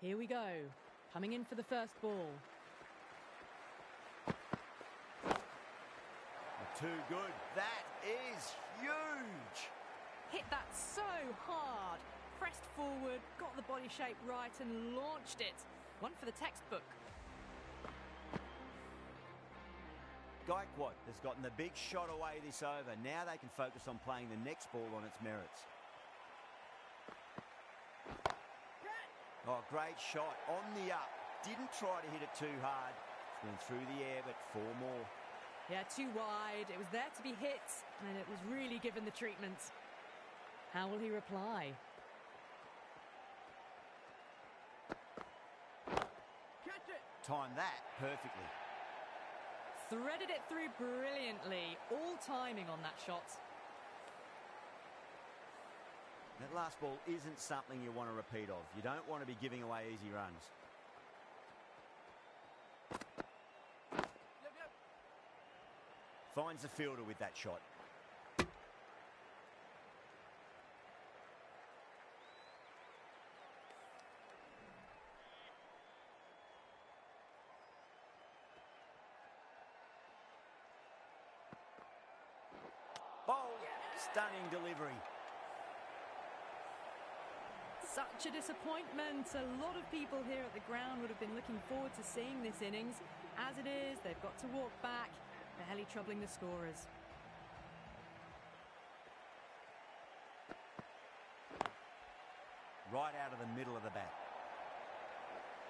Here we go. Coming in for the first ball. Too good. That is huge. Hit that so hard. Pressed forward, got the body shape right and launched it. One for the textbook. Gaikwad has gotten the big shot away this over. Now they can focus on playing the next ball on its merits. Oh, great shot. On the up. Didn't try to hit it too hard. It's went through the air, but 4 more. Yeah, too wide. It was there to be hit, and it was really given the treatment. How will he reply? Catch it! Timed that perfectly. Threaded it through brilliantly. All timing on that shot. That last ball isn't something you want to repeat of. You don't want to be giving away easy runs. Yep. Finds the fielder with that shot. Bold, stunning delivery. Such a disappointment. A lot of people here at the ground would have been looking forward to seeing this innings. As it is, they've got to walk back, barely troubling the scorers. Right out of the middle of the bat.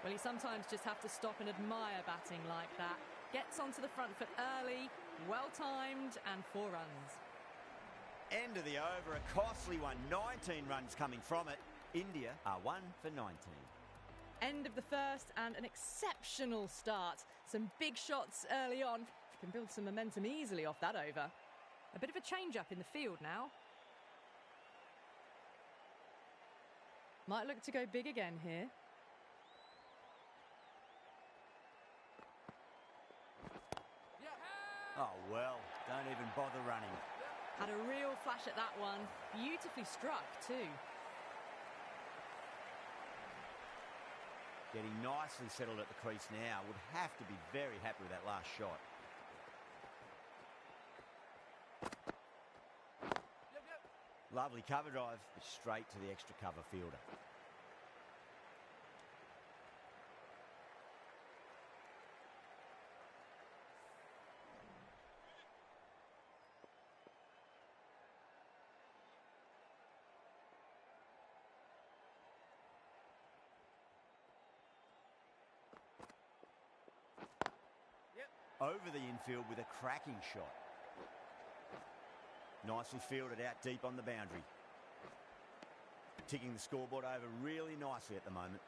Well, you sometimes just have to stop and admire batting like that. Gets onto the front foot early, well-timed, and 4 runs. End of the over, a costly one. 19 runs coming from it. India are 1 for 19. End of the first and an exceptional start. Some big shots early on. Can build some momentum easily off that over. A bit of a change-up in the field now. Might look to go big again here. Oh, well, don't even bother running. Had a real flash at that one. Beautifully struck, too. Getting nicely settled at the crease now. Would have to be very happy with that last shot. Lovely cover drive, but straight to the extra cover fielder. Over the infield with a cracking shot. Nicely fielded out deep on the boundary. Ticking the scoreboard over really nicely at the moment.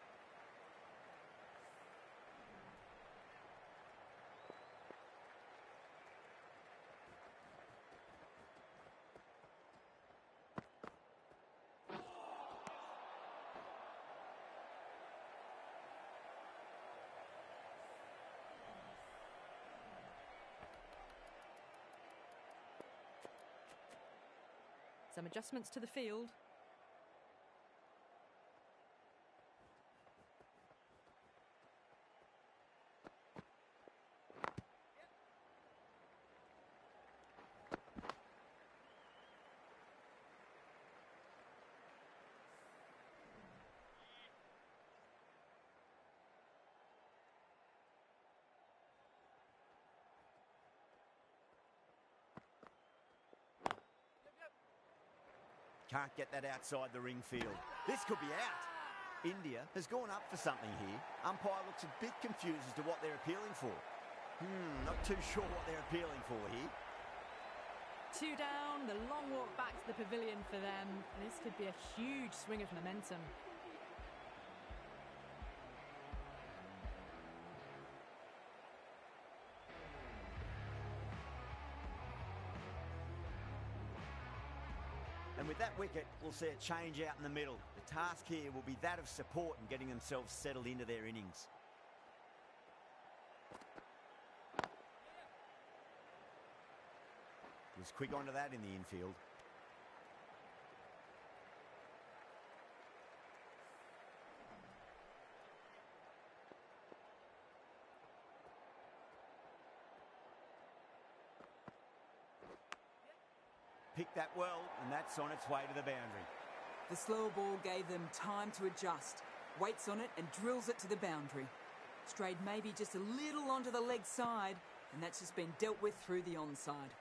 Some adjustments to the field. Can't get that outside the ring field. This could be out. India has gone up for something here. Umpire looks a bit confused as to what they're appealing for. Not too sure what they're appealing for here. 2 down, the long walk back to the pavilion for them. This could be a huge swing of momentum. And with that wicket, we'll see a change out in the middle. The task here will be that of support and getting themselves settled into their innings. Was quick onto that in the infield. picked that well, and that's on its way to the boundary. The slower ball gave them time to adjust, waits on it and drills it to the boundary. Strayed maybe just a little onto the leg side, and that's just been dealt with through the onside.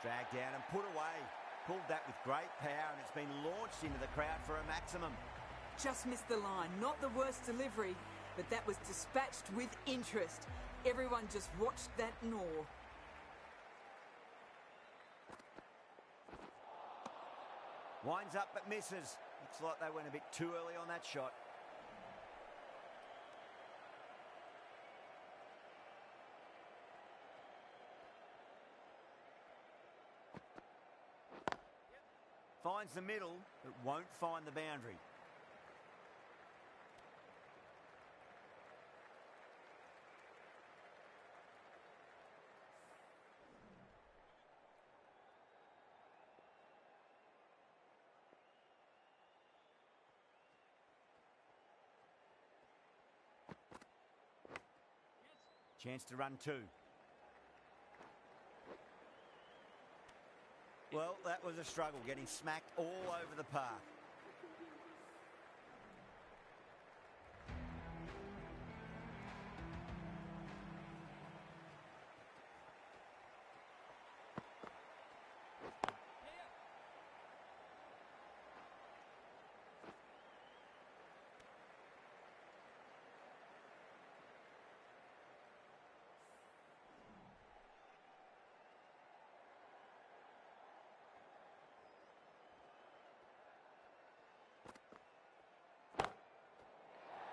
Dragged down and put away. Pulled that with great power, and it's been launched into the crowd for a maximum. Just missed the line. Not the worst delivery, but that was dispatched with interest. Everyone just watched that gnaw. Winds up but misses. Looks like they went a bit too early on that shot. Finds the middle, but won't find the boundary. Chance to run two. Well, that was a struggle, getting smacked all over the park.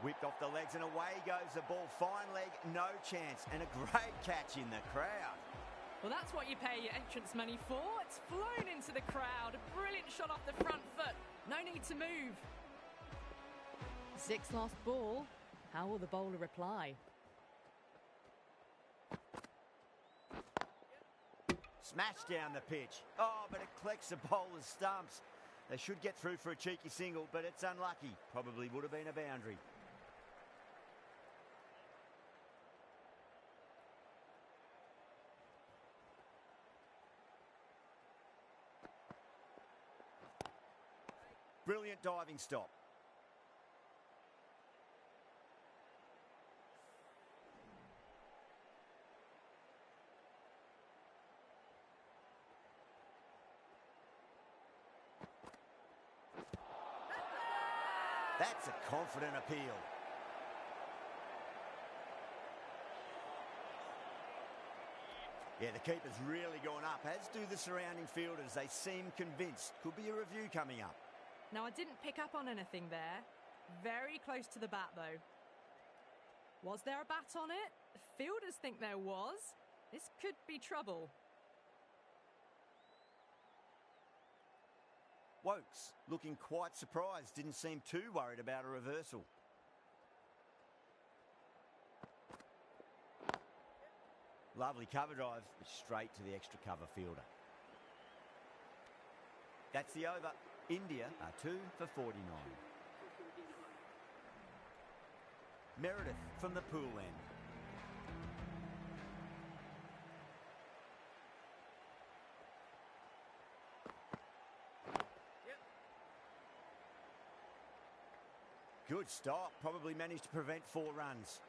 Whipped off the legs and away goes the ball. Fine leg, no chance. And a great catch in the crowd. Well, that's what you pay your entrance money for. It's flown into the crowd. A brilliant shot off the front foot. No need to move. Sixth last ball. How will the bowler reply? Smashed down the pitch. Oh, but it collects the bowler's stumps. They should get through for a cheeky single, but it's unlucky. Probably would have been a boundary. Brilliant diving stop. That's a confident appeal. Yeah, the keeper's really gone up, as do the surrounding fielders. They seem convinced. Could be a review coming up. Now, I didn't pick up on anything there. Very close to the bat, though. Was there a bat on it? The fielders think there was. This could be trouble. Wokes looking quite surprised. Didn't seem too worried about a reversal. Lovely cover drive, but straight to the extra cover fielder. That's the over. India are 2 for 49. Meredith from the pool end. Good stop. Probably managed to prevent 4 runs.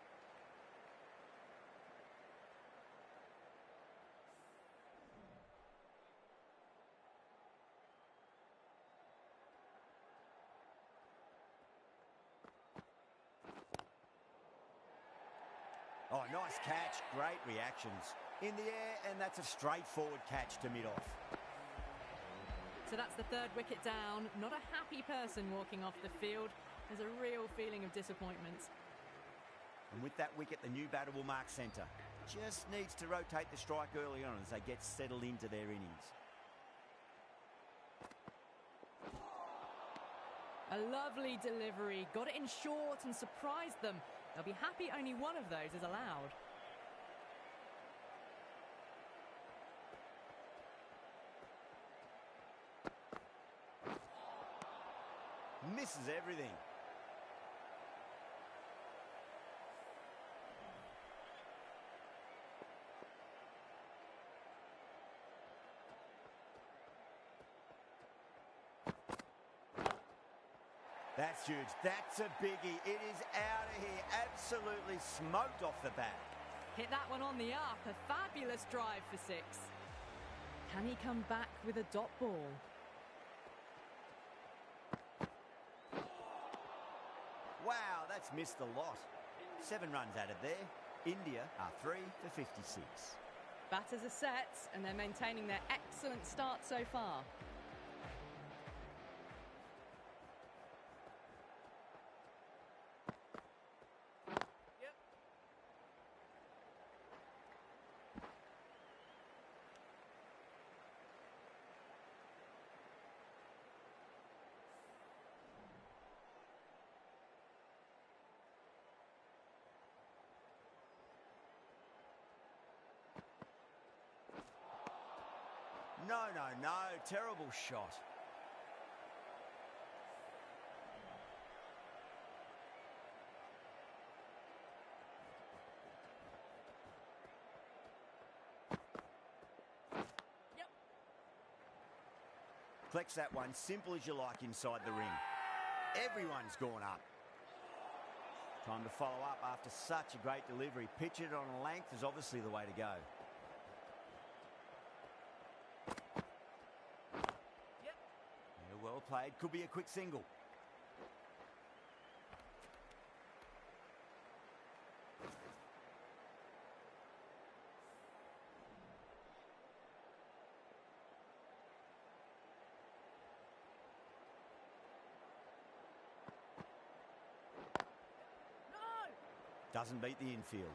Oh, nice catch. Great reactions. In the air, and that's a straightforward catch to mid-off. So that's the third wicket down. Not a happy person walking off the field. There's a real feeling of disappointment. And with that wicket, the new batter will mark centre. Just needs to rotate the strike early on as they get settled into their innings. A lovely delivery. Got it in short and surprised them. They'll be happy only one of those is allowed. Misses everything. That's huge. That's a biggie. It is out of here. Absolutely smoked off the bat. Hit that one on the up. A fabulous drive for 6. Can he come back with a dot ball? Wow, that's missed a lot. 7 runs added there. India are 3 for 56. Batters are set and they're maintaining their excellent start so far. No, no, no. Terrible shot. Yep. Collects that one, simple as you like inside the ring. Everyone's gone up. Time to follow up after such a great delivery. Pitch it on a length is obviously the way to go. Well played. Could be a quick single. No! Doesn't beat the infield.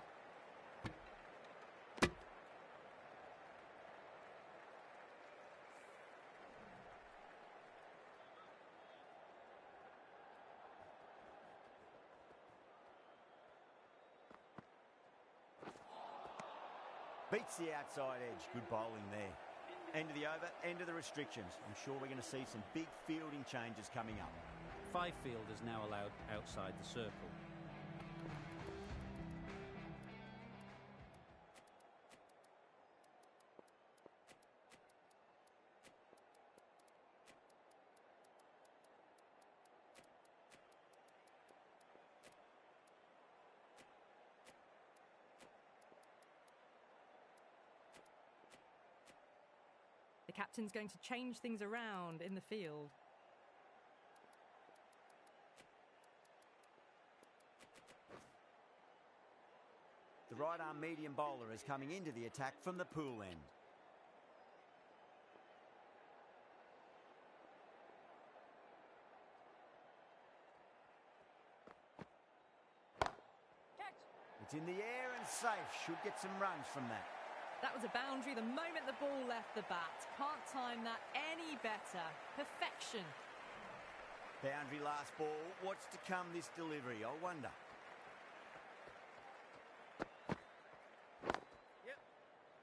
Beats the outside edge. Good bowling there. End of the over, end of the restrictions. I'm sure we're going to see some big fielding changes coming up. 5 fielders now allowed outside the circle. The captain's going to change things around in the field. The right arm medium bowler is coming into the attack from the pool end. It's in the air and safe. Should get some runs from that. That was a boundary the moment the ball left the bat. Can't time that any better. Perfection. Boundary last ball. What's to come this delivery? I wonder. Yep.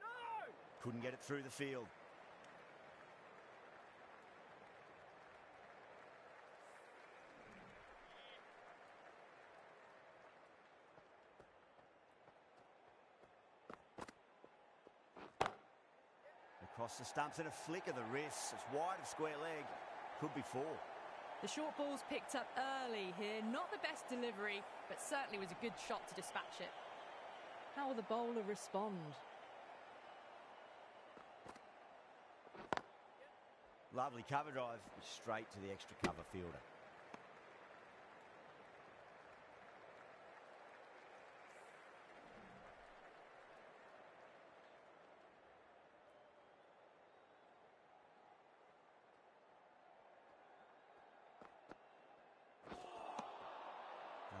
No! Couldn't get it through the field. Across the stumps and a flick of the wrist. It's wide of square leg. Could be 4. The short ball's picked up early here. Not the best delivery, but certainly was a good shot to dispatch it. How will the bowler respond? Lovely cover drive. Straight to the extra cover fielder.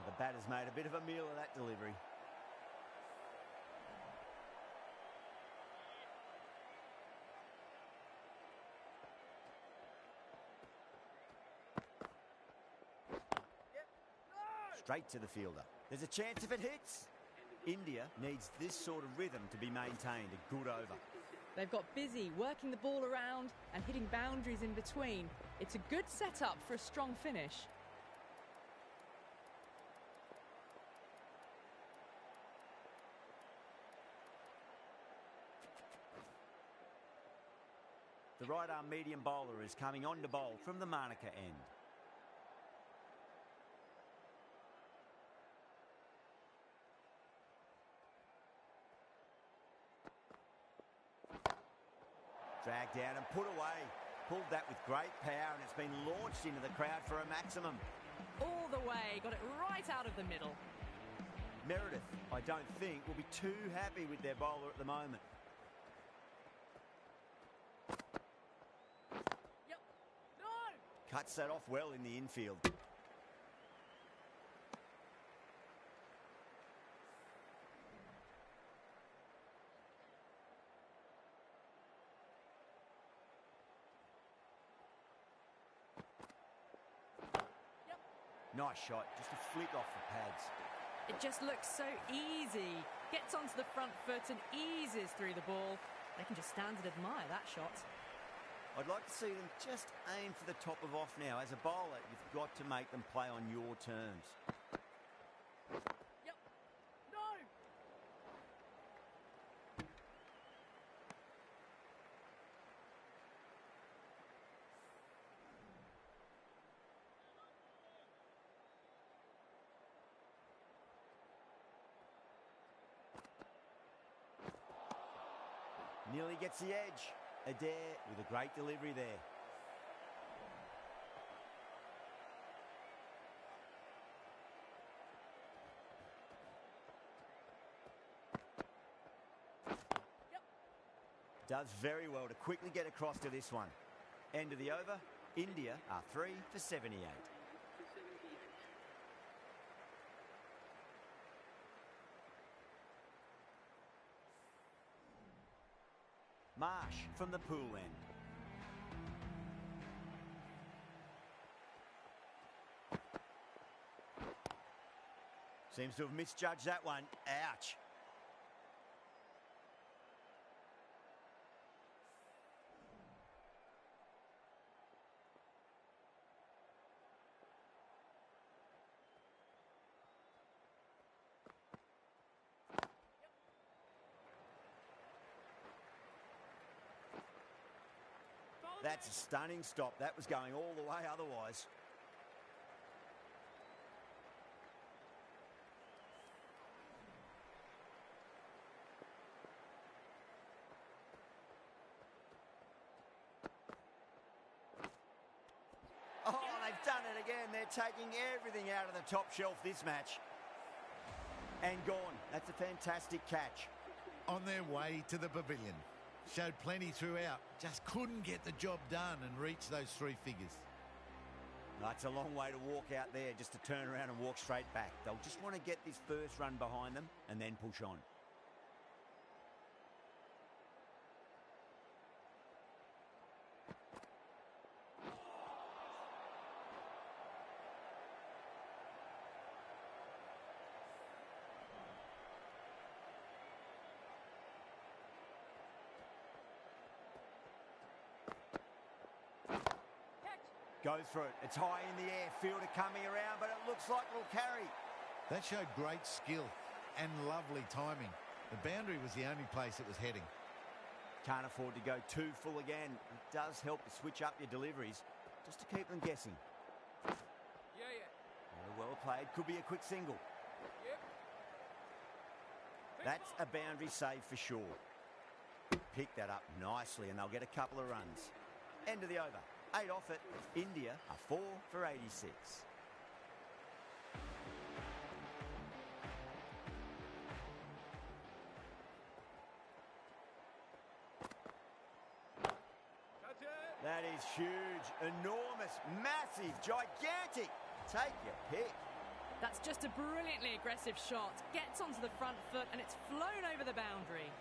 The batter's made a bit of a meal of that delivery. Straight to the fielder. There's a chance if it hits. India needs this sort of rhythm to be maintained. A good over. They've got busy working the ball around and hitting boundaries in between. It's a good setup for a strong finish. The right arm medium bowler is coming on to bowl from the Monica end. Dragged down and put away. Pulled that with great power, and it's been launched into the crowd for a maximum. All the way, got it right out of the middle. Meredith, I don't think, will be too happy with their bowler at the moment. Yep. No! Cuts that off well in the infield. Nice shot, just a flick off the pads. It just looks so easy. Gets onto the front foot and eases through the ball. They can just stand and admire that shot. I'd like to see them just aim for the top of off now. As a bowler, you've got to make them play on your terms. Yep. No! Nearly gets the edge. Adair with a great delivery there. Yep. Does very well to quickly get across to this one. End of the over. India are 3 for 78. Marsh from the pool end. Seems to have misjudged that one. Ouch. That's a stunning stop. That was going all the way otherwise. Oh, they've done it again. They're taking everything out of the top shelf this match. And gone. That's a fantastic catch. On their way to the pavilion. Showed plenty throughout. Just couldn't get the job done and reach those 3 figures. That's a long way to walk out there just to turn around and walk straight back. They'll just want to get this first run behind them and then push on. Goes for it. It's high in the air. Fielder coming around, but it looks like it'll carry. That showed great skill and lovely timing. The boundary was the only place it was heading. Can't afford to go too full again. It does help to switch up your deliveries just to keep them guessing. Well played. Could be a quick single. That's a boundary save for sure. Pick that up nicely and they'll get a couple of runs. End of the over. 8 off it. India are 4 for 86. That is huge, enormous, massive, gigantic. Take your pick. That's just a brilliantly aggressive shot. Gets onto the front foot and it's flown over the boundary.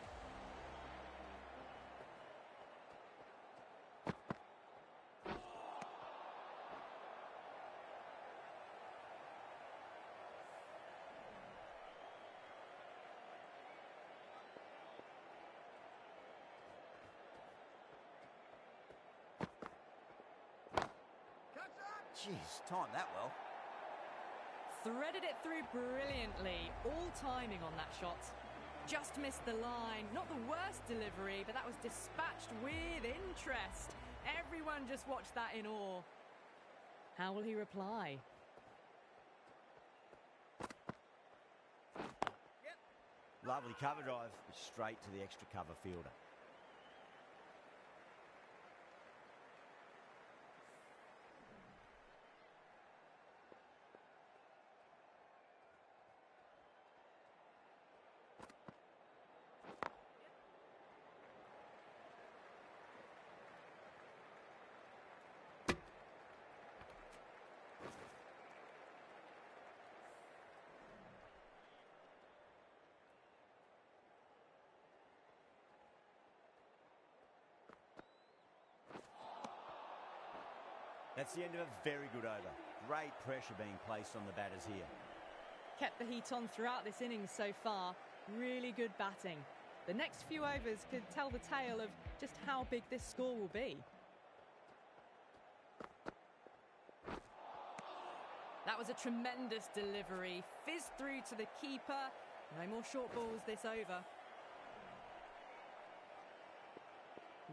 Jeez, timed that well. Threaded it through brilliantly. All timing on that shot. Just missed the line. Not the worst delivery, but that was dispatched with interest. Everyone just watched that in awe. How will he reply? Lovely cover drive, straight to the extra cover fielder. That's the end of a very good over. Great pressure being placed on the batters here. Kept the heat on throughout this innings so far. Really good batting. The next few overs could tell the tale of just how big this score will be. That was a tremendous delivery. Fizzed through to the keeper. No more short balls this over.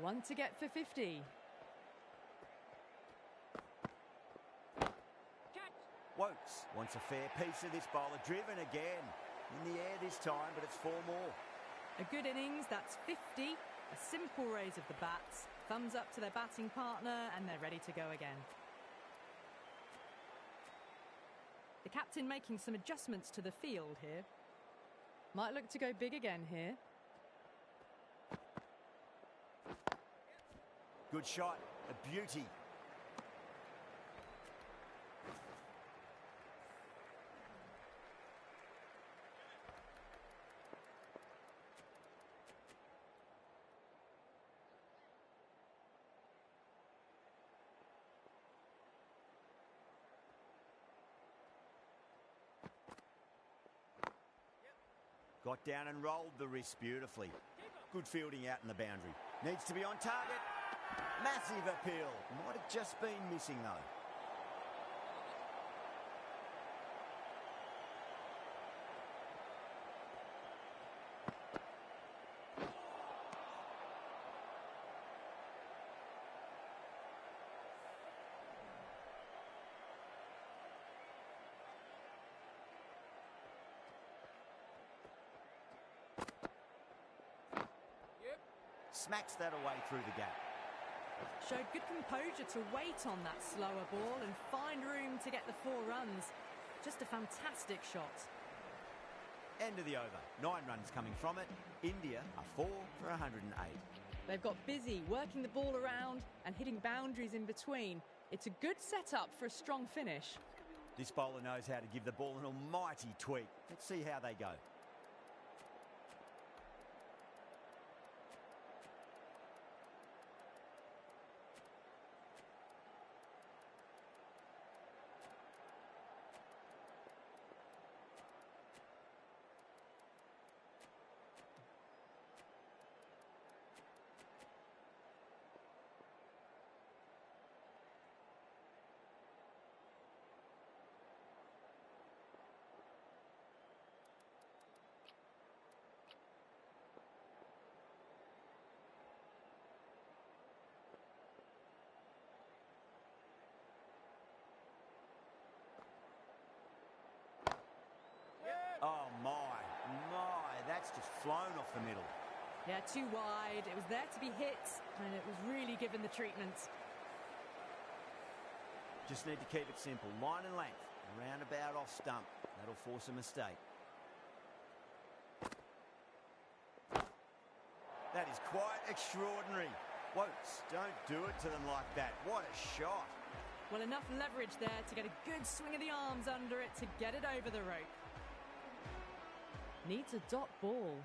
One to get for 50. Woakes wants a fair piece of this bowler. Driven again. In the air this time, but it's 4 more. A good innings, that's 50. A simple raise of the bats. Thumbs up to their batting partner, and they're ready to go again. The captain making some adjustments to the field here. Might look to go big again here. Good shot. A beauty. Got down and rolled the wrist beautifully. Good fielding out in the boundary. Needs to be on target. Massive appeal. Might have just been missing though. Smacks that away through the gap. Showed good composure to wait on that slower ball and find room to get the 4 runs. Just a fantastic shot. End of the over. 9 runs coming from it. India are 4 for 108. They've got busy working the ball around and hitting boundaries in between. It's a good setup for a strong finish. This bowler knows how to give the ball an almighty tweak. Let's see how they go. Oh my, that's just flown off the middle. Yeah, too wide. It was there to be hit, and it was really given the treatment. Just need to keep it simple. Line and length. Roundabout off stump. That'll force a mistake. That is quite extraordinary. Woakes, don't do it to them like that. What a shot. Well, enough leverage there to get a good swing of the arms under it to get it over the rope. Needs a dot ball.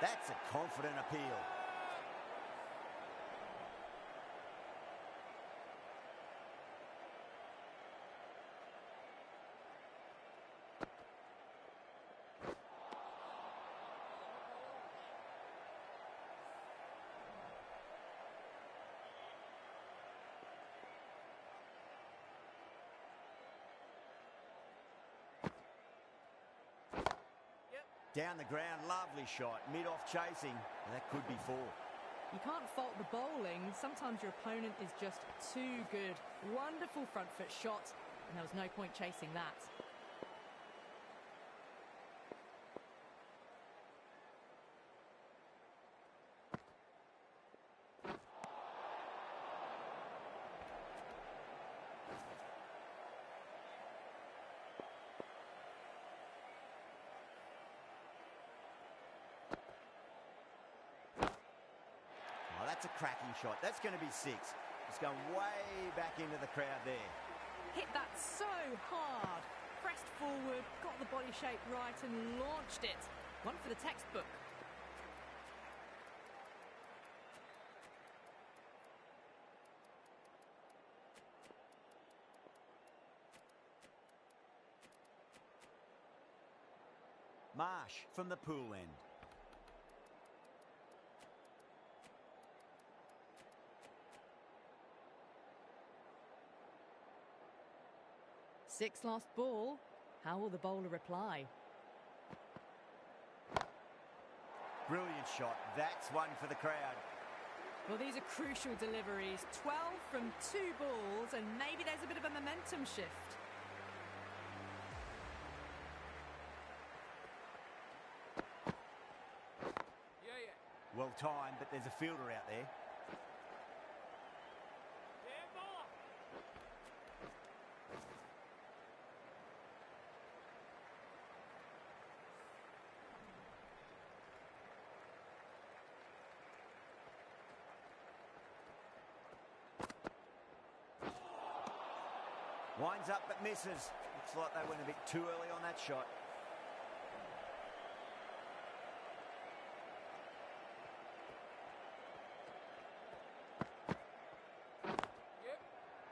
That's a confident appeal. Down the ground, lovely shot. Mid-off chasing. That could be 4. You can't fault the bowling. Sometimes your opponent is just too good. Wonderful front foot shot, and there was no point chasing that. That's a cracking shot. That's going to be 6. It's going way back into the crowd there. Hit that so hard. Pressed forward, got the body shape right and launched it. One for the textbook. Marsh from the pool end. Six lost ball. How will the bowler reply? Brilliant shot. That's one for the crowd. Well, these are crucial deliveries. 12 from 2 balls, and maybe there's a bit of a momentum shift. Well timed, but there's a fielder out there. Winds up but misses. Looks like they went a bit too early on that shot.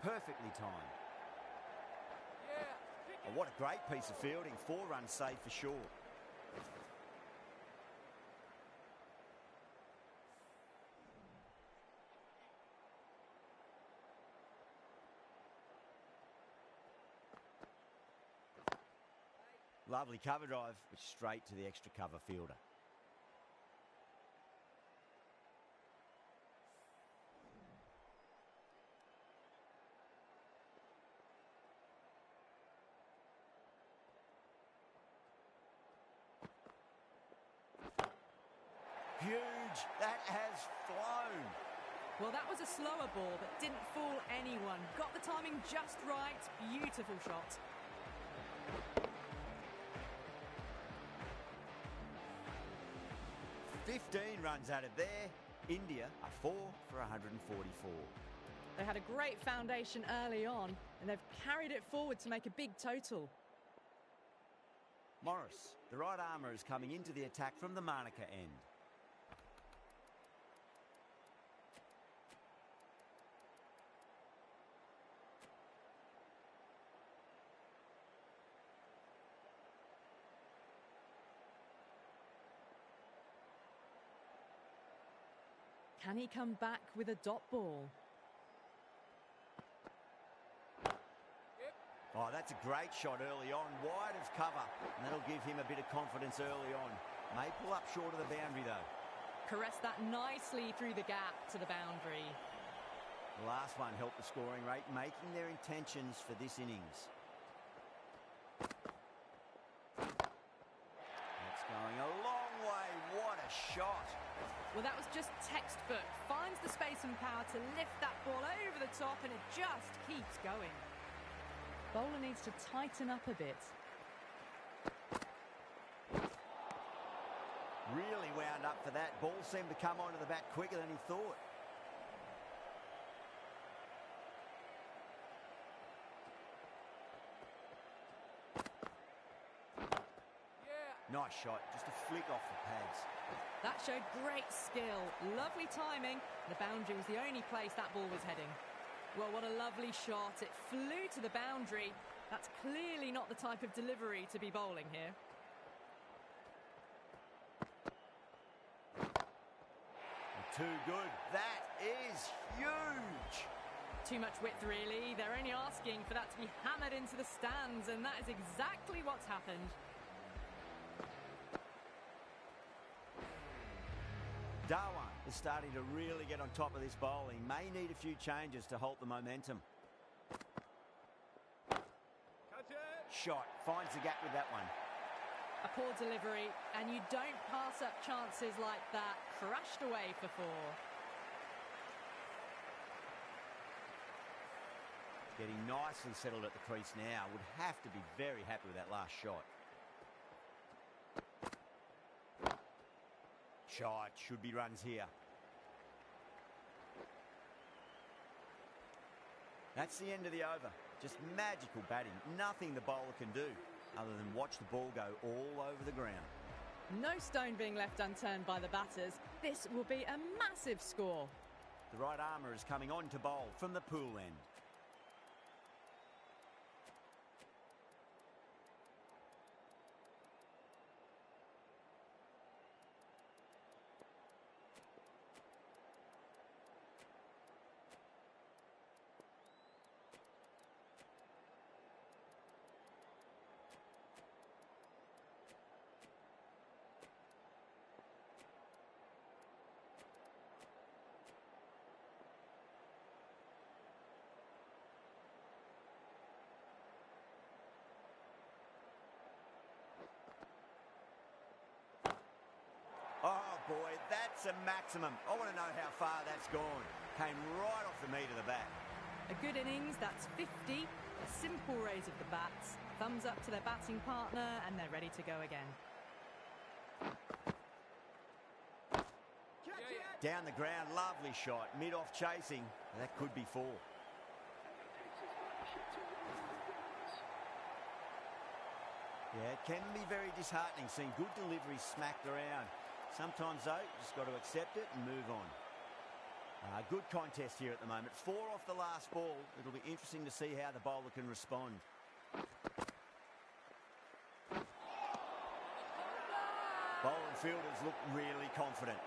Perfectly timed. Oh, what a great piece of fielding. 4 runs saved for sure. Lovely cover drive, but straight to the extra cover fielder. Huge. That has flown. Well, that was a slower ball, but didn't fool anyone. Got the timing just right. Beautiful shot. "15 runs out of there. India are 4 for 144. They had a great foundation early on, and they've carried it forward to make a big total. Morris, the right armour, is coming into the attack from the Manuka end. Can he come back with a dot ball? Oh, that's a great shot early on, wide of cover, and that'll give him a bit of confidence early on. May pull up short of the boundary, though. Caressed that nicely through the gap to the boundary. The last one helped the scoring rate, making their intentions for this innings. That's going a long way. What a shot. Well, that was just textbook. Finds the space and power to lift that ball over the top, and it just keeps going. Bowler needs to tighten up a bit. Really wound up for that. Ball seemed to come onto the bat quicker than he thought. Nice shot, just a flick off the pads. That showed great skill, lovely timing. The boundary was the only place that ball was heading. Well, what a lovely shot. It flew to the boundary. That's clearly not the type of delivery to be bowling here. Too good. That is huge. Too much width, really. They're only asking for that to be hammered into the stands, and that is exactly what's happened. Dhawan is starting to really get on top of this bowling. May need a few changes to halt the momentum. Shot. Finds the gap with that one. A poor delivery, and you don't pass up chances like that. Crashed away for 4. Getting nicely settled at the crease now. Would have to be very happy with that last shot. Shot. Should be runs here. That's the end of the over. Just magical batting. Nothing the bowler can do other than watch the ball go all over the ground. No stone being left unturned by the batters. This will be a massive score. The right armour is coming on to bowl from the pool end. the maximum. I want to know how far that's gone. Came right off the meat of the bat. A good innings, that's 50. A simple raise of the bats. Thumbs up to their batting partner, and they're ready to go again. Down the ground, lovely shot. Mid-off chasing. That could be 4. Yeah, it can be very disheartening seeing good deliveries smacked around. Sometimes, though, you just got to accept it and move on. Good contest here at the moment. 4 off the last ball. It'll be interesting to see how the bowler can respond. Bowler and fielders look really confident.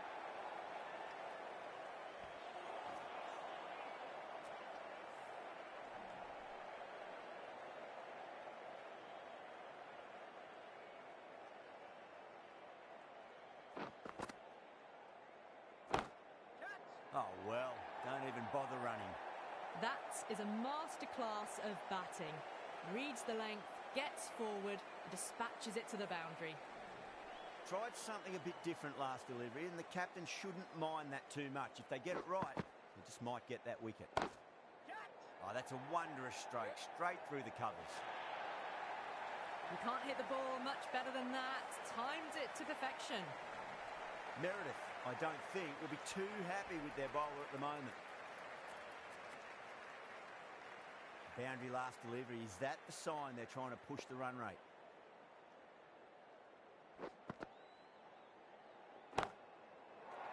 Oh, well, don't even bother running. That is a masterclass of batting. Reads the length, gets forward, and dispatches it to the boundary. Tried something a bit different last delivery, and the captain shouldn't mind that too much. If they get it right, they just might get that wicket. Oh, that's a wondrous stroke, straight through the covers. You can't hit the ball much better than that. Timed it to perfection. Meredith, I don't think, will be too happy with their bowler at the moment. Boundary last delivery, is that the sign they're trying to push the run rate?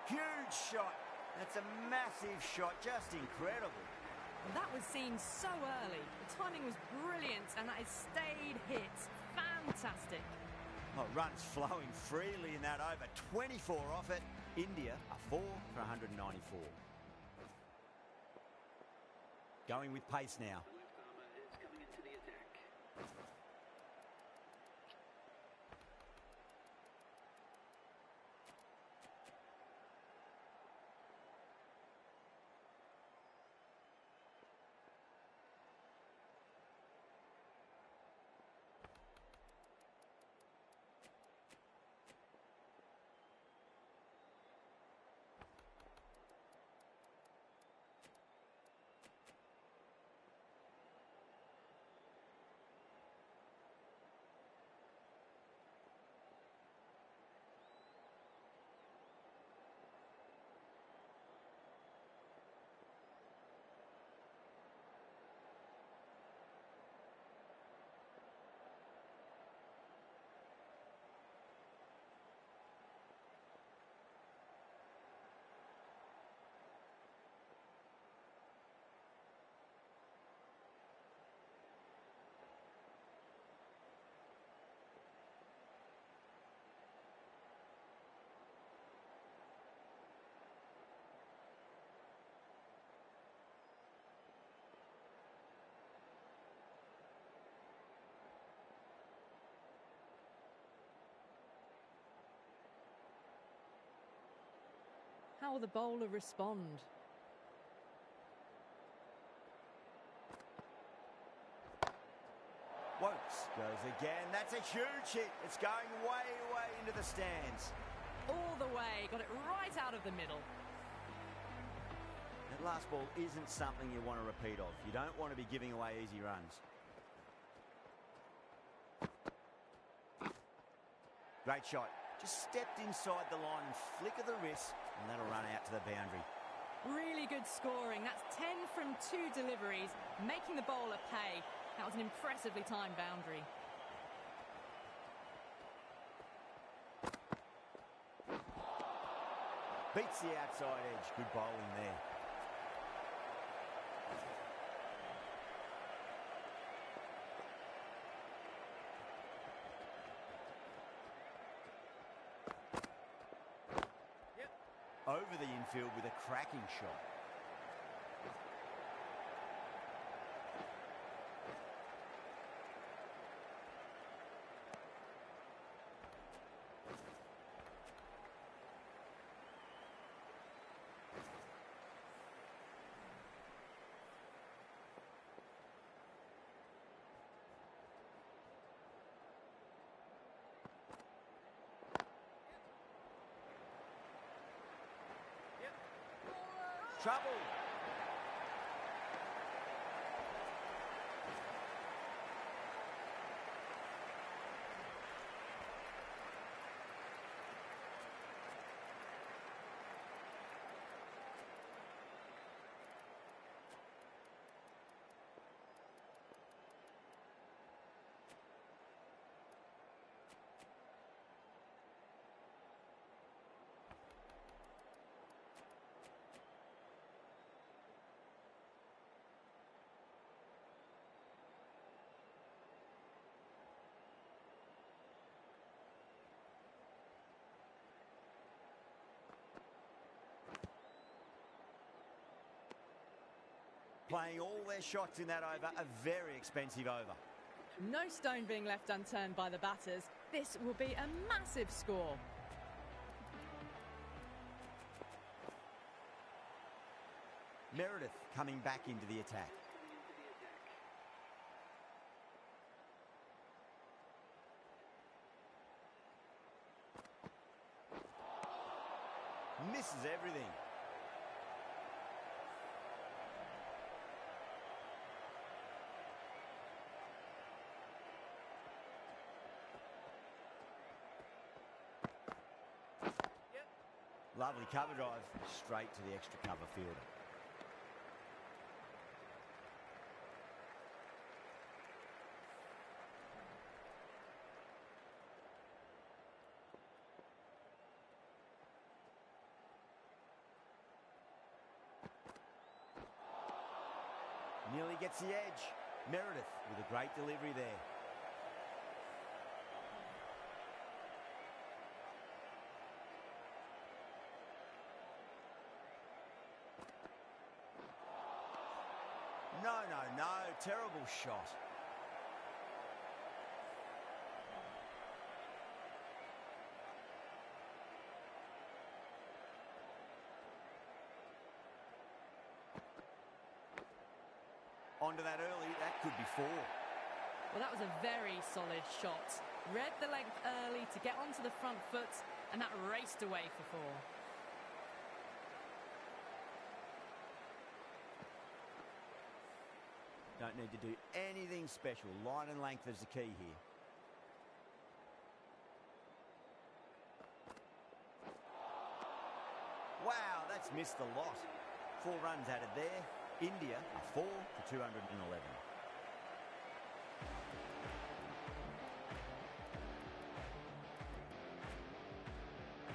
Huge shot. That's a massive shot, just incredible. That was seen so early. The timing was brilliant, and that is stayed hit. Fantastic. Oh, runs flowing freely in that over. 24 off it. India are 4 for 194. Going with pace now. How will the bowler respond? Wokes goes again. That's a huge hit. It's going way, way into the stands. All the way, got it right out of the middle. That last ball isn't something you want to repeat of. You don't want to be giving away easy runs. Great shot. Just stepped inside the line and flick of the wrist, and that'll run out to the boundary. Really good scoring. That's 10 from 2 deliveries, making the bowler pay. That was an impressively timed boundary. Beats the outside edge. Good bowling there. Over the infield with a cracking shot. trouble. Playing all their shots in that over, a very expensive over. No stone being left unturned by the batters. This will be a massive score. Meredith coming back into the attack. Misses everything. Lovely cover drive, straight to the extra cover fielder. Nearly gets the edge. Meredith with a great delivery there. No, terrible shot. Onto that early, that could be four. Well, that was a very solid shot. Read the length early to get onto the front foot, and that raced away for four. Don't need to do anything special. Line and length is the key here. Wow, that's missed a lot. 4 runs added there. India are 4 for 211.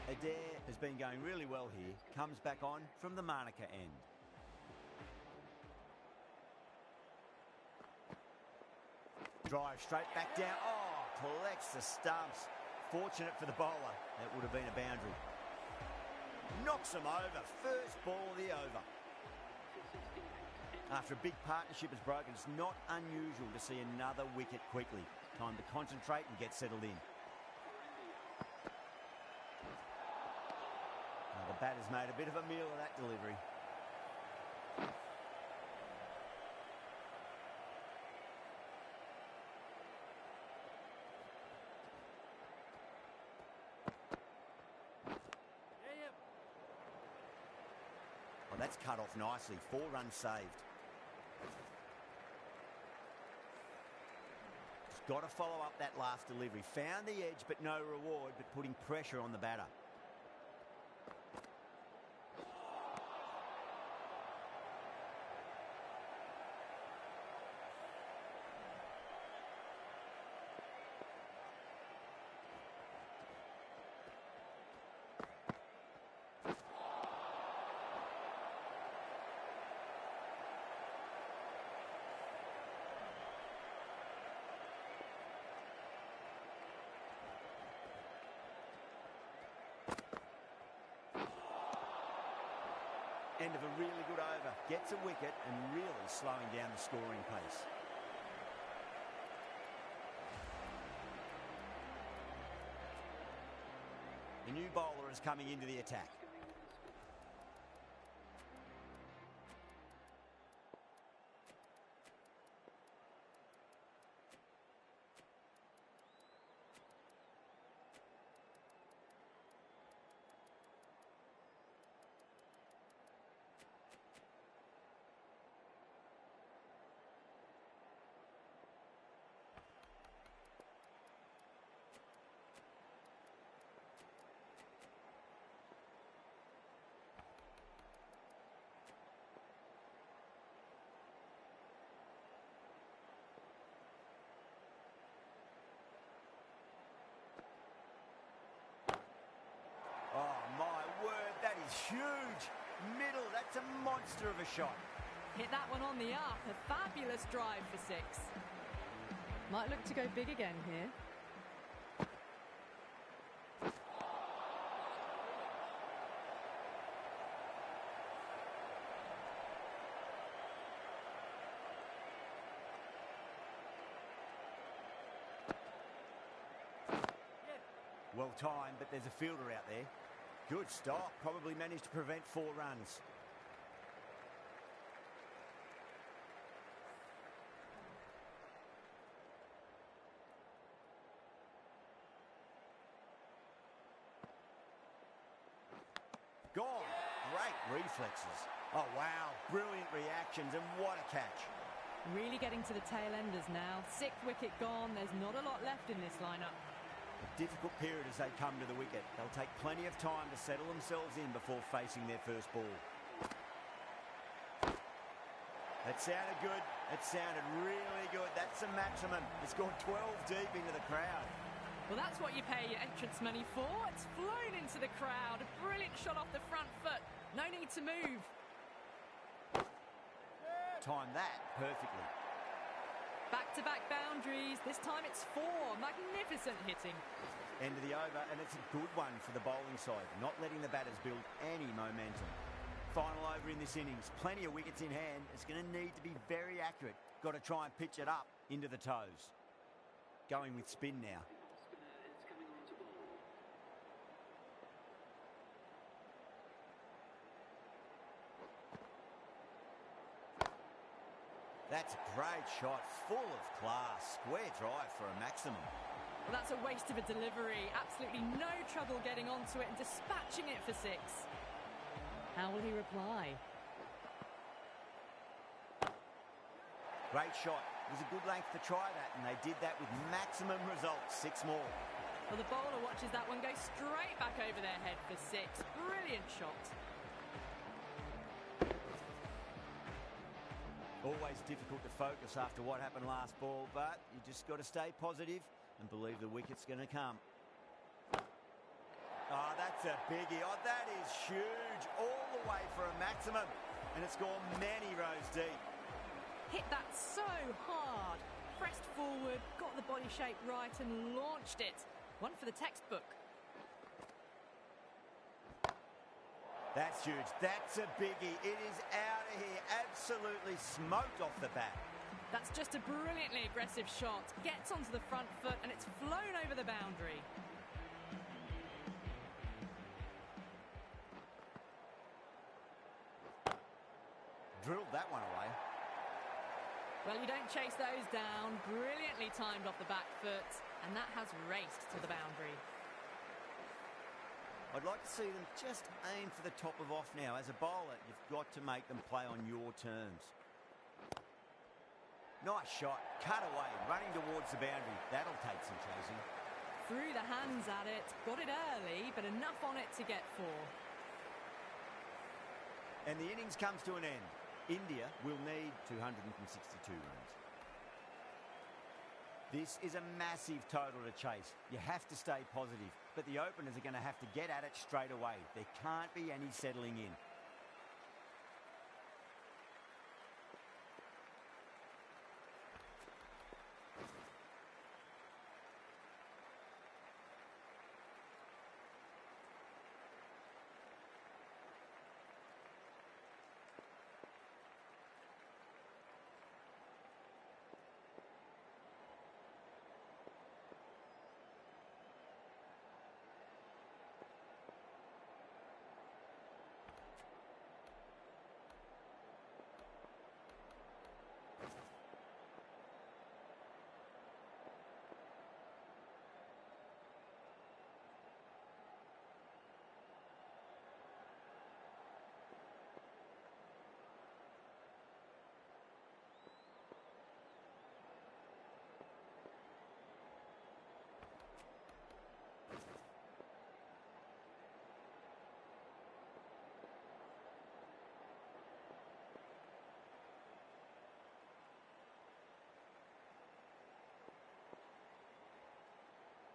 Adair has been going really well here. Comes back on from the Manuka end. Drive straight back down. Oh, collects the stumps. Fortunate for the bowler. That would have been a boundary. Knocks him over. First ball of the over. After a big partnership has broken, it's not unusual to see another wicket quickly. Time to concentrate and get settled in. Now the batter's made a bit of a meal of that delivery. Well, that's cut off nicely. 4 runs saved. Got to follow up that last delivery. Found the edge, but no reward, but putting pressure on the batter. End of a really good over. Gets a wicket and really slowing down the scoring pace. The new bowler is coming into the attack. huge. Middle, that's a monster of a shot. Hit that one on the up. A fabulous drive for 6. Might look to go big again here. Well timed, but there's a fielder out there. Good stop. Probably managed to prevent 4 runs. Gone. Great reflexes. Oh, wow. Brilliant reactions, and what a catch. Really getting to the tail enders now. 6th wicket gone. There's not a lot left in this lineup. A difficult period as they come to the wicket. They'll take plenty of time to settle themselves in before facing their first ball. That sounded good. It sounded really good. That's the maximum. It's gone 12 deep into the crowd. Well, that's what you pay your entrance money for. It's flown into the crowd. A brilliant shot off the front foot. No need to move. Timed that perfectly. Back-to-back boundaries. This time it's 4. Magnificent hitting. End of the over, and it's a good one for the bowling side, not letting the batters build any momentum. Final over in this innings. Plenty of wickets in hand. It's going to need to be very accurate. Got to try and pitch it up into the toes. Going with spin now. That's a great shot, full of class. Square drive for a maximum. Well, that's a waste of a delivery. Absolutely no trouble getting onto it and dispatching it for 6. How will he reply? Great shot. It was a good length to try that, and they did that with maximum results. 6 more. Well, the bowler watches that one go straight back over their head for 6. Brilliant shot. Always difficult to focus after what happened last ball, but you just got to stay positive and believe the wicket's going to come. Oh, that's a biggie. Oh, that is huge. All the way for a maximum. And it's gone many rows deep. Hit that so hard. Pressed forward, got the body shape right and launched it. One for the textbook. That's huge. That's a biggie. It is out of here. Absolutely smoked off the bat. That's just a brilliantly aggressive shot. Gets onto the front foot and it's flown over the boundary. Drilled that one away. Well, you don't chase those down. Brilliantly timed off the back foot, and that has raced to the boundary. I'd like to see them just aim for the top of off now. As a bowler, you've got to make them play on your terms. Nice shot. Cut away. Running towards the boundary. That'll take some chasing. Threw the hands at it. Got it early, but enough on it to get 4. And the innings comes to an end. India will need 262 runs. This is a massive total to chase. You have to stay positive, but the openers are going to have to get at it straight away. There can't be any settling in.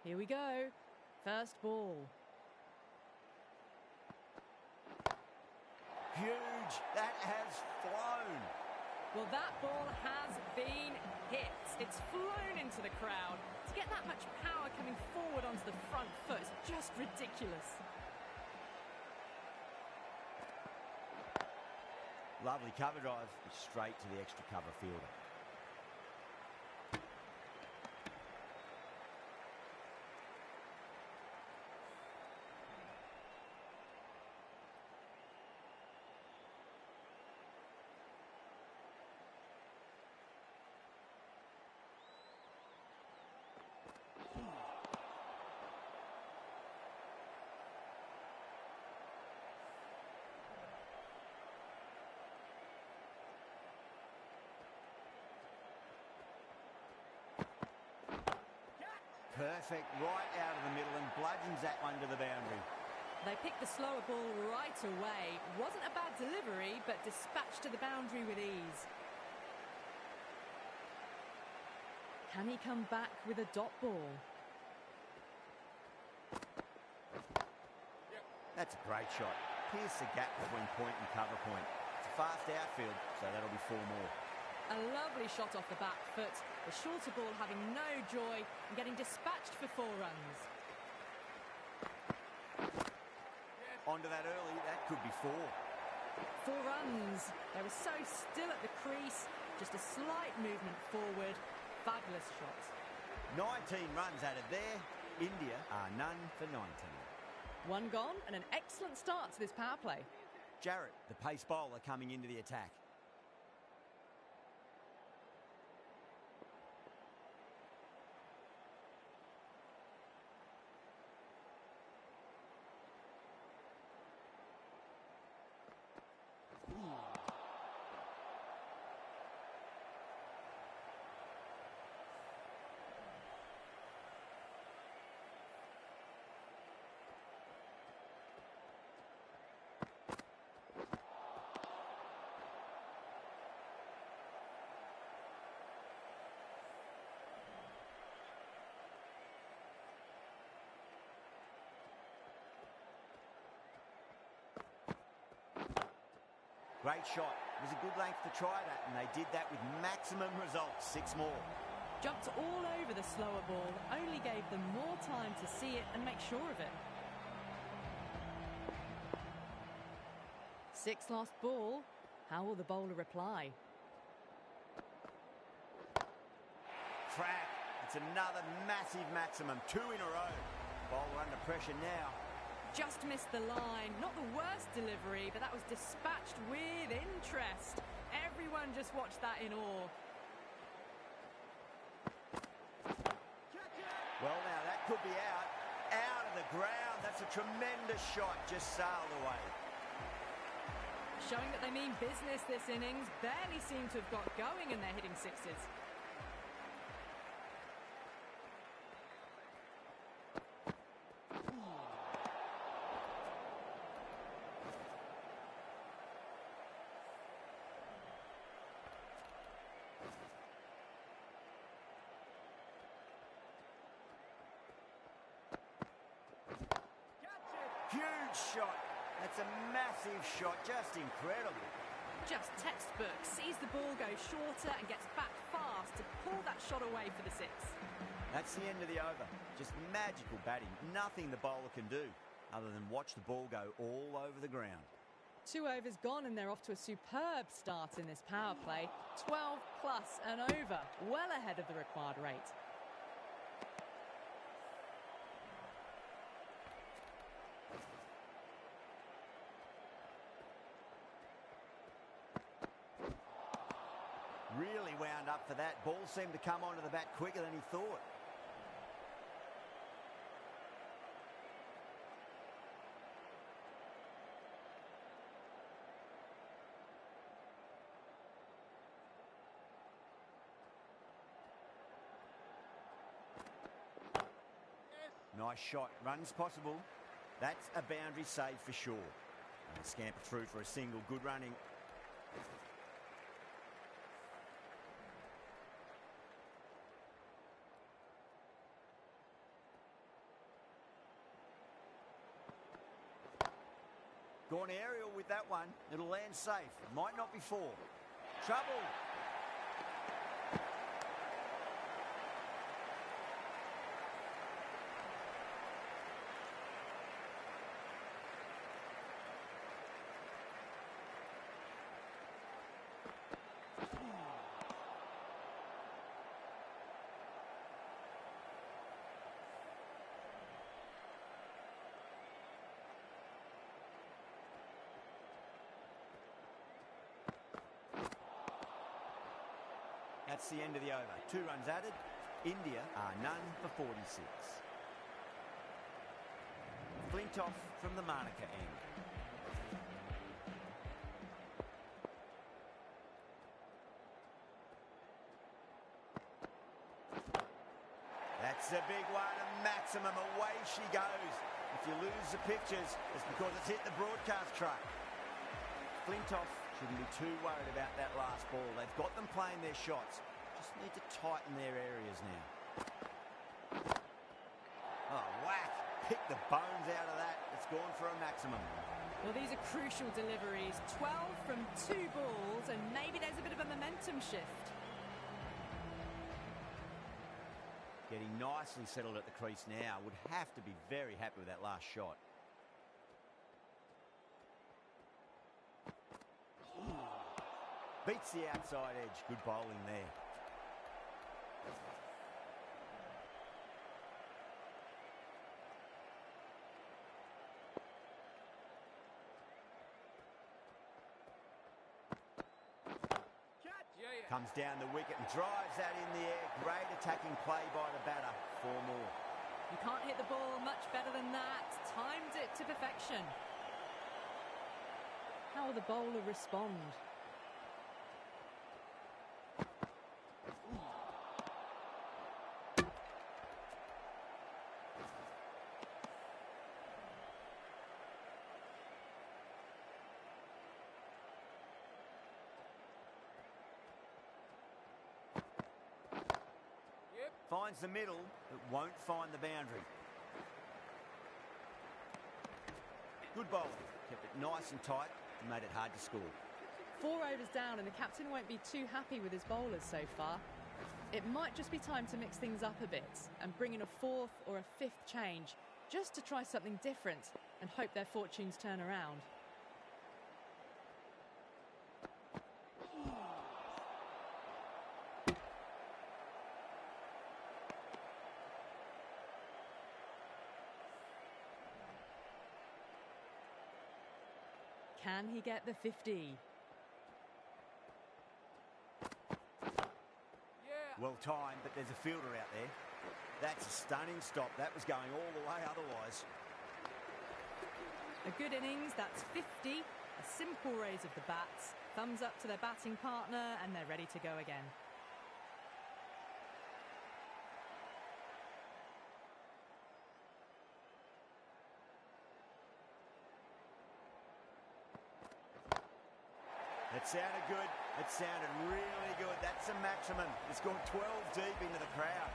Here we go. First ball. Huge. That has flown. Well, that ball has been hit. It's flown into the crowd. To get that much power coming forward onto the front foot is just ridiculous. Lovely cover drive, straight to the extra cover fielder. Perfect, right out of the middle and bludgeons that one to the boundary. They picked the slower ball right away. Wasn't a bad delivery, but dispatched to the boundary with ease. Can he come back with a dot ball? That's a great shot. Pierce the gap between point and cover point. It's a fast outfield, so that'll be 4 more. A lovely shot off the back foot. The shorter ball having no joy and getting dispatched for 4 runs. Onto that early, that could be 4. 4 runs. They were so still at the crease. Just a slight movement forward. Fabulous shot. 19 runs added there. India are none for 19. 1 gone and an excellent start to this power play. Jarrett, the pace bowler, coming into the attack. Great shot. It was a good length to try that, and they did that with maximum results. 6 more. Jumped all over the slower ball, only gave them more time to see it and make sure of it. 6 last ball. How will the bowler reply? Track. It's another massive maximum. 2 in a row. Bowler under pressure now. Just missed the line. Not the worst delivery, but that was dispatched with interest. Everyone just watched that in awe. Well, now that could be out. Out of the ground. That's a tremendous shot. Just sailed away. Showing that they mean business this innings. Barely seem to have got going and they're hitting 6s. Huge shot. That's a massive shot. Just incredible. Just textbook. Sees the ball go shorter and gets back fast to pull that shot away for the 6. That's the end of the over. Just magical batting. Nothing the bowler can do other than watch the ball go all over the ground. 2 overs gone and they're off to a superb start in this power play. 12 plus and over. Well ahead of the required rate. Really wound up for that. Ball seemed to come onto the bat quicker than he thought. Nice shot. Runs possible. That's a boundary save for sure. And they scamper through for a single. Good running. Gone aerial with that one. It'll land safe. Might not be 4. Trouble. That's the end of the over. 2 runs added. India are none for 46. Flintoff from the Monica end. That's a big one, a maximum. Away she goes. If you lose the pictures, it's because it's hit the broadcast truck. Flintoff shouldn't be too worried about that last ball. They've got them playing their shots. Just need to tighten their areas now. Oh, whack. Pick the bones out of that. It's gone for a maximum. Well, these are crucial deliveries. 12 from 2 balls, and maybe there's a bit of a momentum shift. Getting nicely settled at the crease now. Would have to be very happy with that last shot. Beats the outside edge. Good bowling there. Comes down the wicket and drives that in the air. Great attacking play by the batter. 4 more. You can't hit the ball much better than that. Timed it to perfection. How will the bowler respond? Finds the middle, but won't find the boundary. Good bowling. Kept it nice and tight and made it hard to score. 4 overs down, and the captain won't be too happy with his bowlers so far. It might just be time to mix things up a bit and bring in a 4th or a 5th change, just to try something different and hope their fortunes turn around. Can he get the 50? Well timed, but there's a fielder out there. That's a stunning stop. That was going all the way otherwise. A good innings, that's 50. A simple raise of the bats. Thumbs up to their batting partner, and they're ready to go again. It sounded good. It sounded really good. That's a maximum. It's gone 12 deep into the crowd.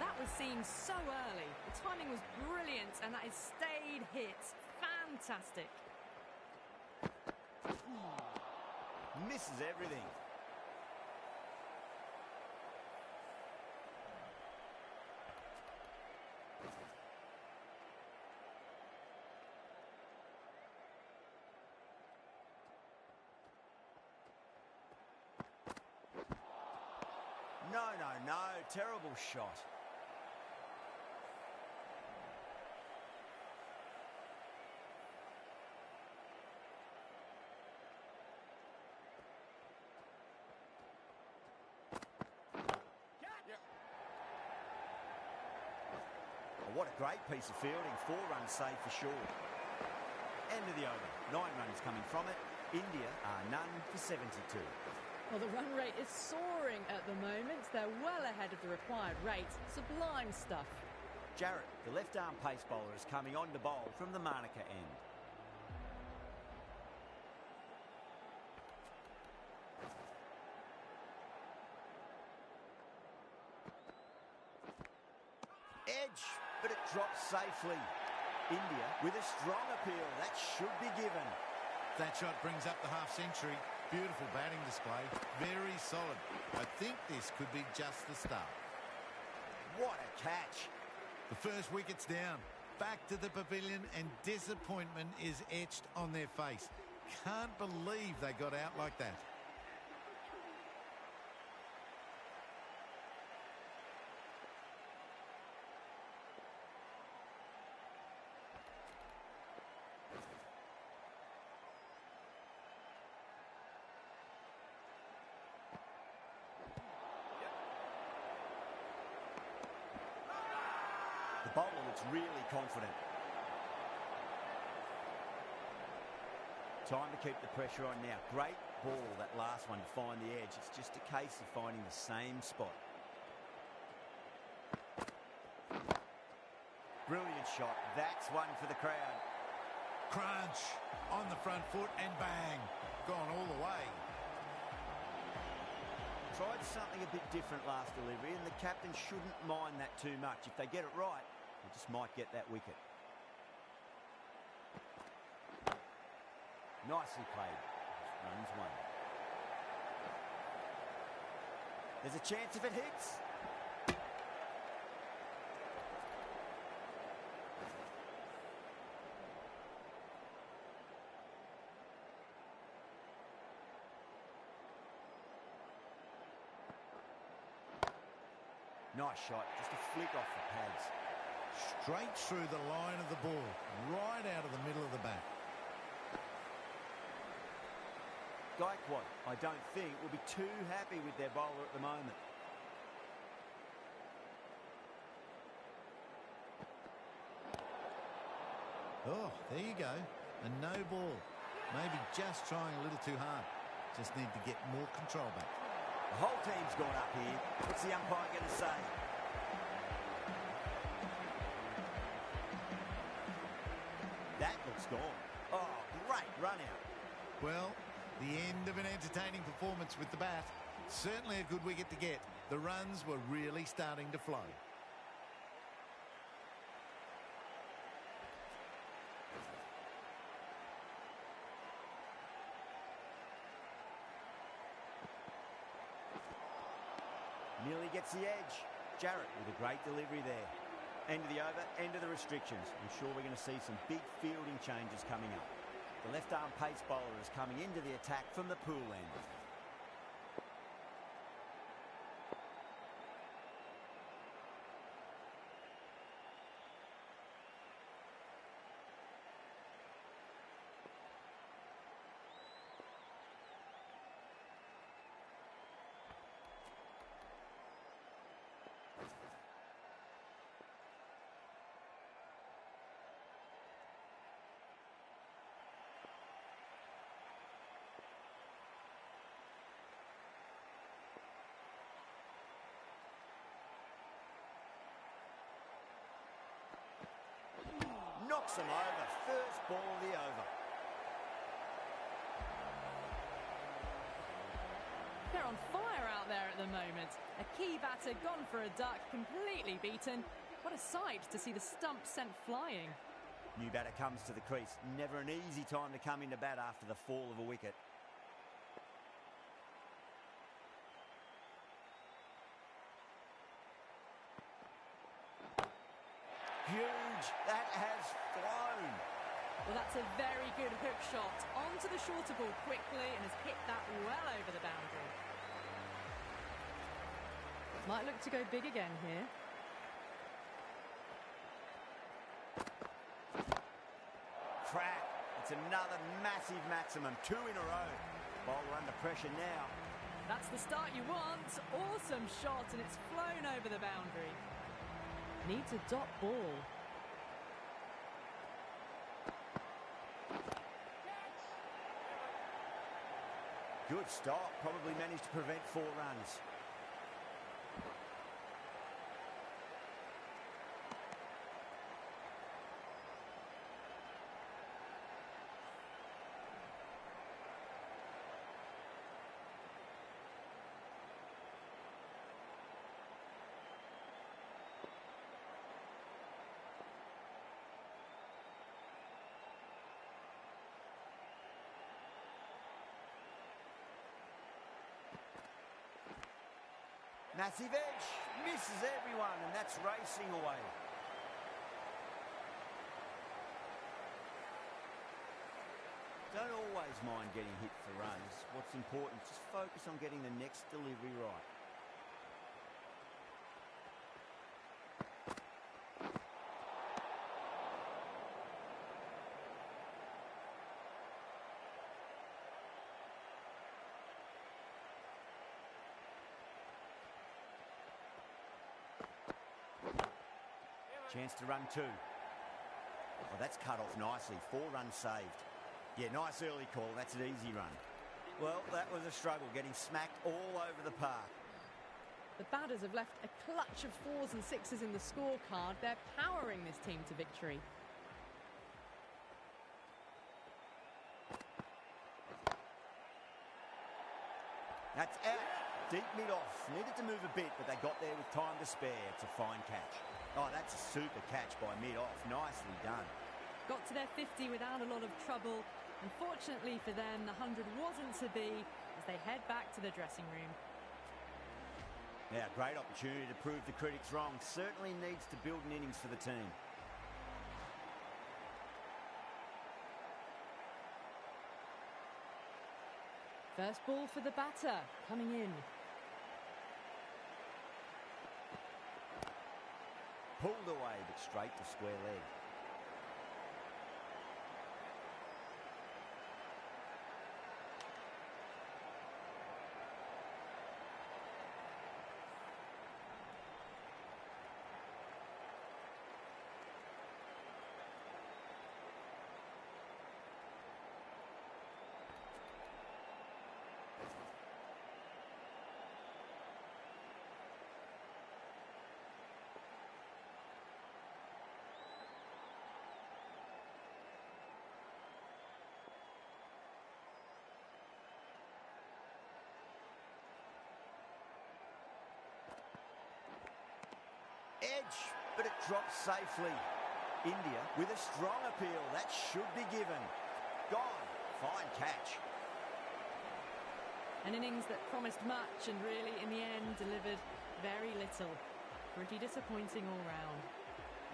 That was seen so early. The timing was brilliant, and that is stayed hits. Fantastic. Misses everything. No. Terrible shot. Oh, what a great piece of fielding. 4 runs saved for sure. End of the over. 9 runs coming from it. India are none for 72. Well, the run rate is soaring at the moment. They're well ahead of the required rate. Sublime stuff. Jarrett, the left-arm pace bowler, is coming on to bowl from the Monica end. Edge, but it drops safely. India with a strong appeal. That should be given. That shot brings up the half-century. Beautiful batting display. Very solid. I think this could be just the start. What a catch. The first wicket's down. Back to the pavilion and disappointment is etched on their face. Can't believe they got out like that. The bowler looks really confident. Time to keep the pressure on now. Great ball, that last one, to find the edge. It's just a case of finding the same spot. Brilliant shot. That's one for the crowd. Crunch on the front foot and bang. Gone all the way. Tried something a bit different last delivery, and the captain shouldn't mind that too much. If they get it right, they just might get that wicket. Nicely played. Runs one. There's a chance if it hits. Nice shot, just a flick off the pads. Straight through the line of the ball, right out of the middle of the bat. Gaikwad, I don't think, will be too happy with their bowler at the moment. Oh, there you go. A no ball. Maybe just trying a little too hard. Just need to get more control back. The whole team's gone up here. What's the umpire going to say? That looks gone. Oh, great run out. Well, the end of an entertaining performance with the bat. Certainly a good wicket to get. The runs were really starting to flow. Nearly gets the edge. Jarrett with a great delivery there. End of the over, end of the restrictions. I'm sure we're going to see some big fielding changes coming up. The left-arm pace bowler is coming into the attack from the pool end. Knocks them over. First ball of the over. They're on fire out there at the moment. A key batter gone for a duck, completely beaten. What a sight to see the stump sent flying. New batter comes to the crease. Never an easy time to come into bat after the fall of a wicket. Huge. That has flown. Well, that's a very good hook shot. Onto the shorter ball quickly and has hit that well over the boundary. Might look to go big again here. Crack. It's another massive maximum. 2 in a row. Bowler under pressure now. That's the start you want. Awesome shot, and it's flown over the boundary. Needs a dot ball. Good stop. Probably managed to prevent 4 runs. Massive edge, misses everyone, and that's racing away. Don't always mind getting hit for runs. What's important is just focus on getting the next delivery right. Chance to run two. Oh, that's cut off nicely. 4 runs saved. Yeah, nice early call. That's an easy run. Well, that was a struggle, getting smacked all over the park. The batters have left a clutch of 4s and 6s in the scorecard. They're powering this team to victory. That's out. Deep mid-off. Needed to move a bit, but they got there with time to spare. It's a fine catch. Oh, that's a super catch by mid-off. Nicely done. Got to their 50 without a lot of trouble. Unfortunately for them, the 100 wasn't to be as they head back to the dressing room. Now, great opportunity to prove the critics wrong. Certainly needs to build an innings for the team. First ball for the batter, coming in. Pulled away, but straight to square leg. Edge, but it drops safely. India with a strong appeal. That should be given. Gone. Fine catch. An innings that promised much and really, in the end, delivered very little. Pretty disappointing all round.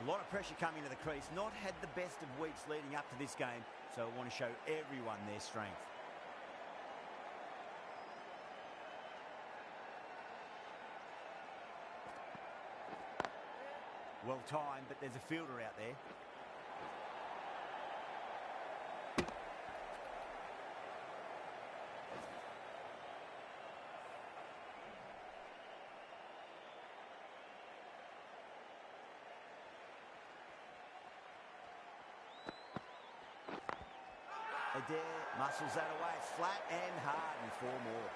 A lot of pressure coming to the crease. Not had the best of weeks leading up to this game, so I want to show everyone their strength. Well timed, but there's a fielder out there. Adair muscles that away. It's flat and hard and 4 more.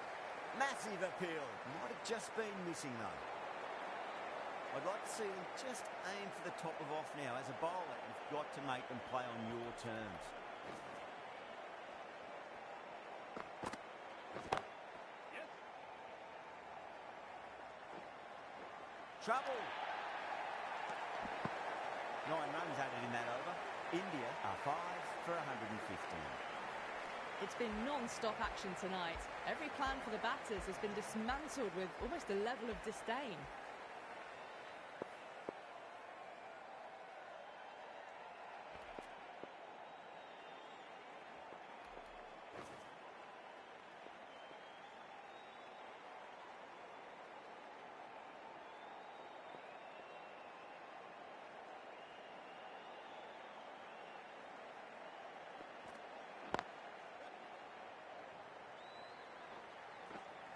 Massive appeal. Might have just been missing though. I'd like to see them just aim for the top of off now. As a bowler, you've got to make them play on your terms. Yep. Trouble. 9 runs added in that over. India are 5 for 115. It's been non-stop action tonight. Every plan for the batters has been dismantled with almost a level of disdain.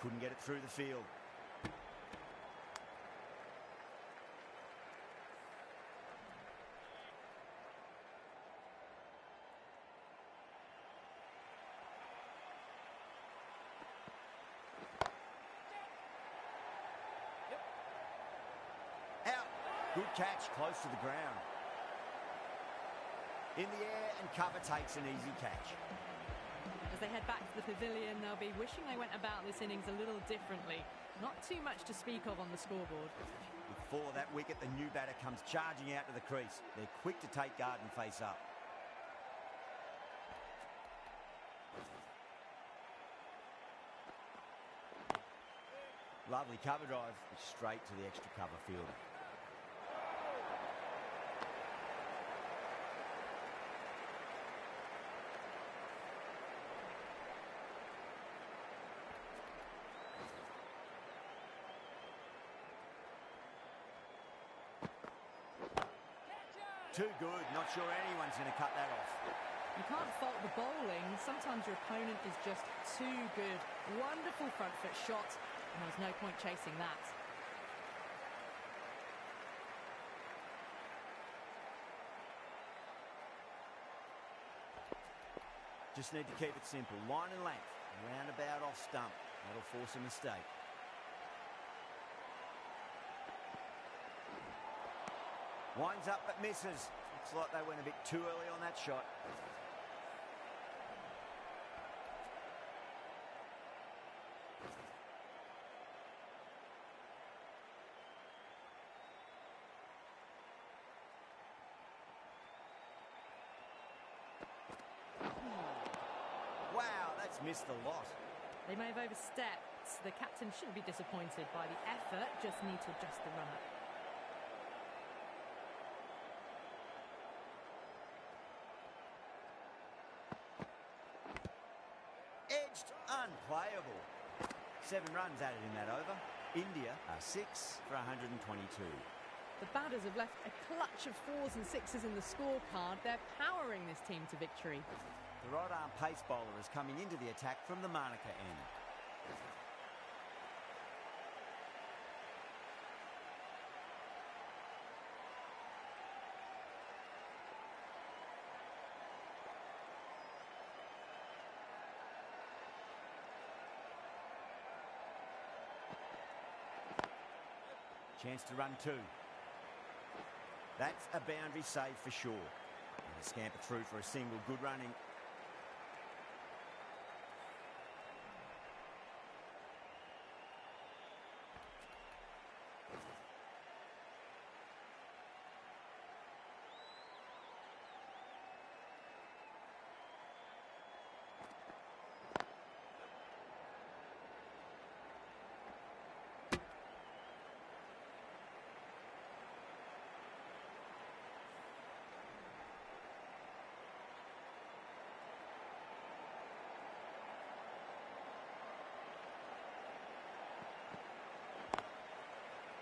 Couldn't get it through the field. Out. Good catch, close to the ground. In the air and cover takes an easy catch. As they head back to the pavilion, they'll be wishing they went about this innings a little differently. Not too much to speak of on the scoreboard. Before that wicket, the new batter comes charging out to the crease. They're quick to take guard and face up. Lovely cover drive, straight to the extra cover fielder. Too good. Not sure anyone's going to cut that off. You can't fault the bowling. Sometimes your opponent is just too good. Wonderful front foot shot, and there was no point chasing that. Just need to keep it simple. Line and length. Roundabout off stump. That'll force a mistake. Winds up but misses. Looks like they went a bit too early on that shot. Wow, that's missed a lot. They may have overstepped. The captain shouldn't be disappointed by the effort, just need to adjust the run-up. Edged, unplayable. 7 runs added in that over. India are 6 for 122. The batters have left a clutch of 4s and 6s in the scorecard. They're powering this team to victory. The right-arm pace bowler is coming into the attack from the Monica end. Chance to run 2. That's a boundary save for sure. And a scamper through for a single. Good running.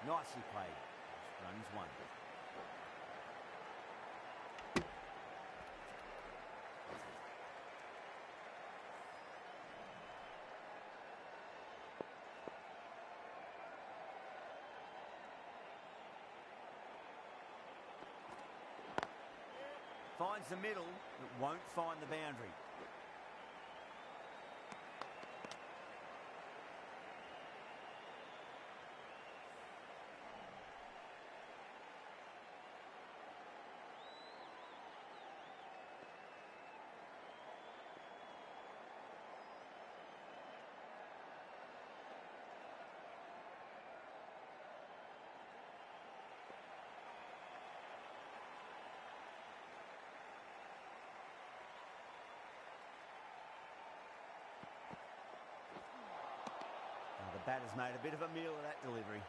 Nicely played. Runs 1. Finds the middle, but won't find the boundary. The batter's made a bit of a meal of that delivery.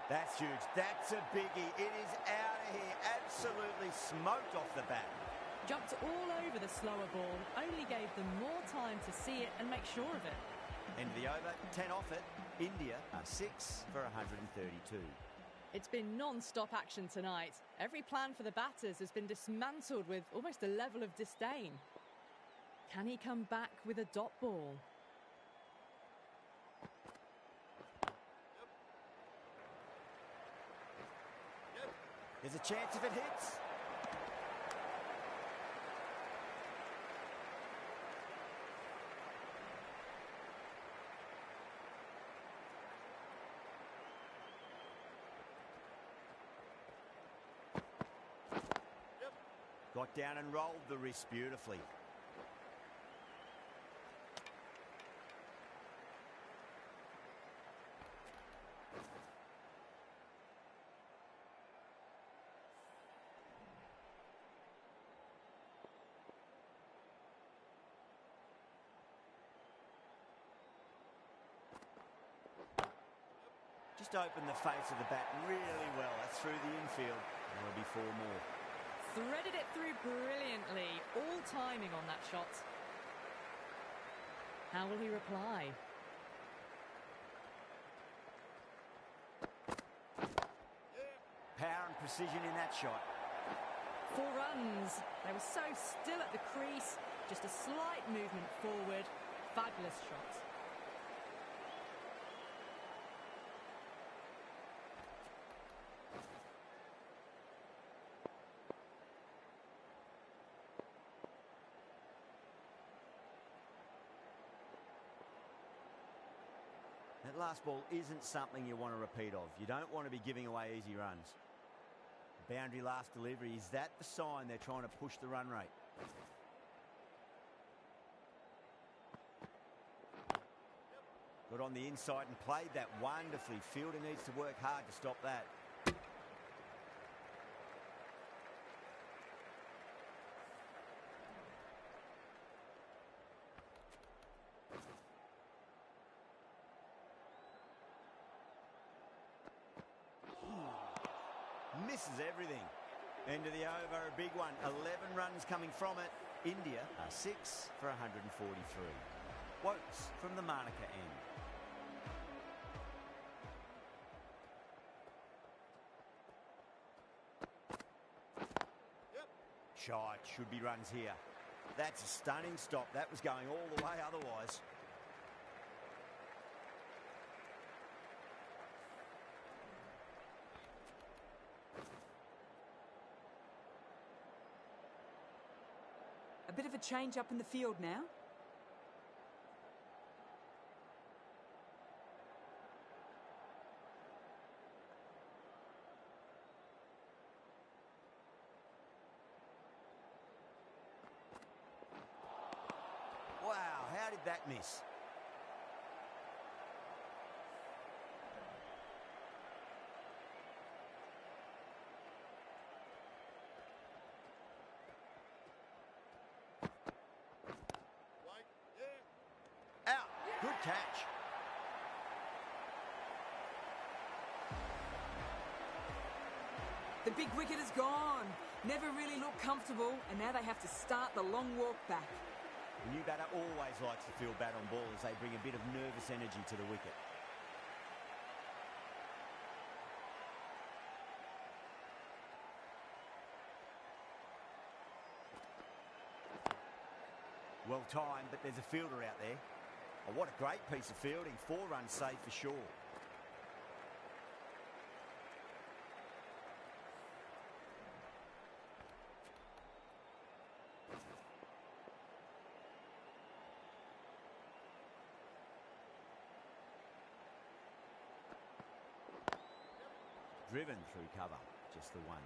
That's huge. That's a biggie. It is out of here. Absolutely smoked off the bat. Jumped all over the slower ball, only gave them more time to see it and make sure of it. End of the over, 10 off it. India are 6 for 132. It's been non-stop action tonight. Every plan for the batters has been dismantled with almost a level of disdain. Can he come back with a dot ball? There's a chance if it hits. Got down and rolled the wrist beautifully. just opened the face of the bat really well. That's through the infield. There'll be 4 more. Threaded it through brilliantly. All timing on that shot. How will he reply? Power and precision in that shot. 4 runs. They were so still at the crease. Just a slight movement forward. Fabulous shot. That last ball isn't something you want to repeat of. You don't want to be giving away easy runs. Boundary last delivery, is that the sign they're trying to push the run rate? Got on the inside and played that wonderfully. Fielder needs to work hard to stop that. Misses everything. End of the over, a big one. 11 runs coming from it. India are 6 for 143. Woakes from the Monica end. Shite, should be runs here. That's a stunning stop. That was going all the way otherwise. A bit of a change up in the field now. Wow, how did that miss? Out. Good catch. The big wicket is gone. Never really looked comfortable, and now they have to start the long walk back. The new batter always likes to feel bat on ball as they bring a bit of nervous energy to the wicket. Well timed, but there's a fielder out there. Oh, what a great piece of fielding. 4 runs safe for sure. Driven through cover, just the one.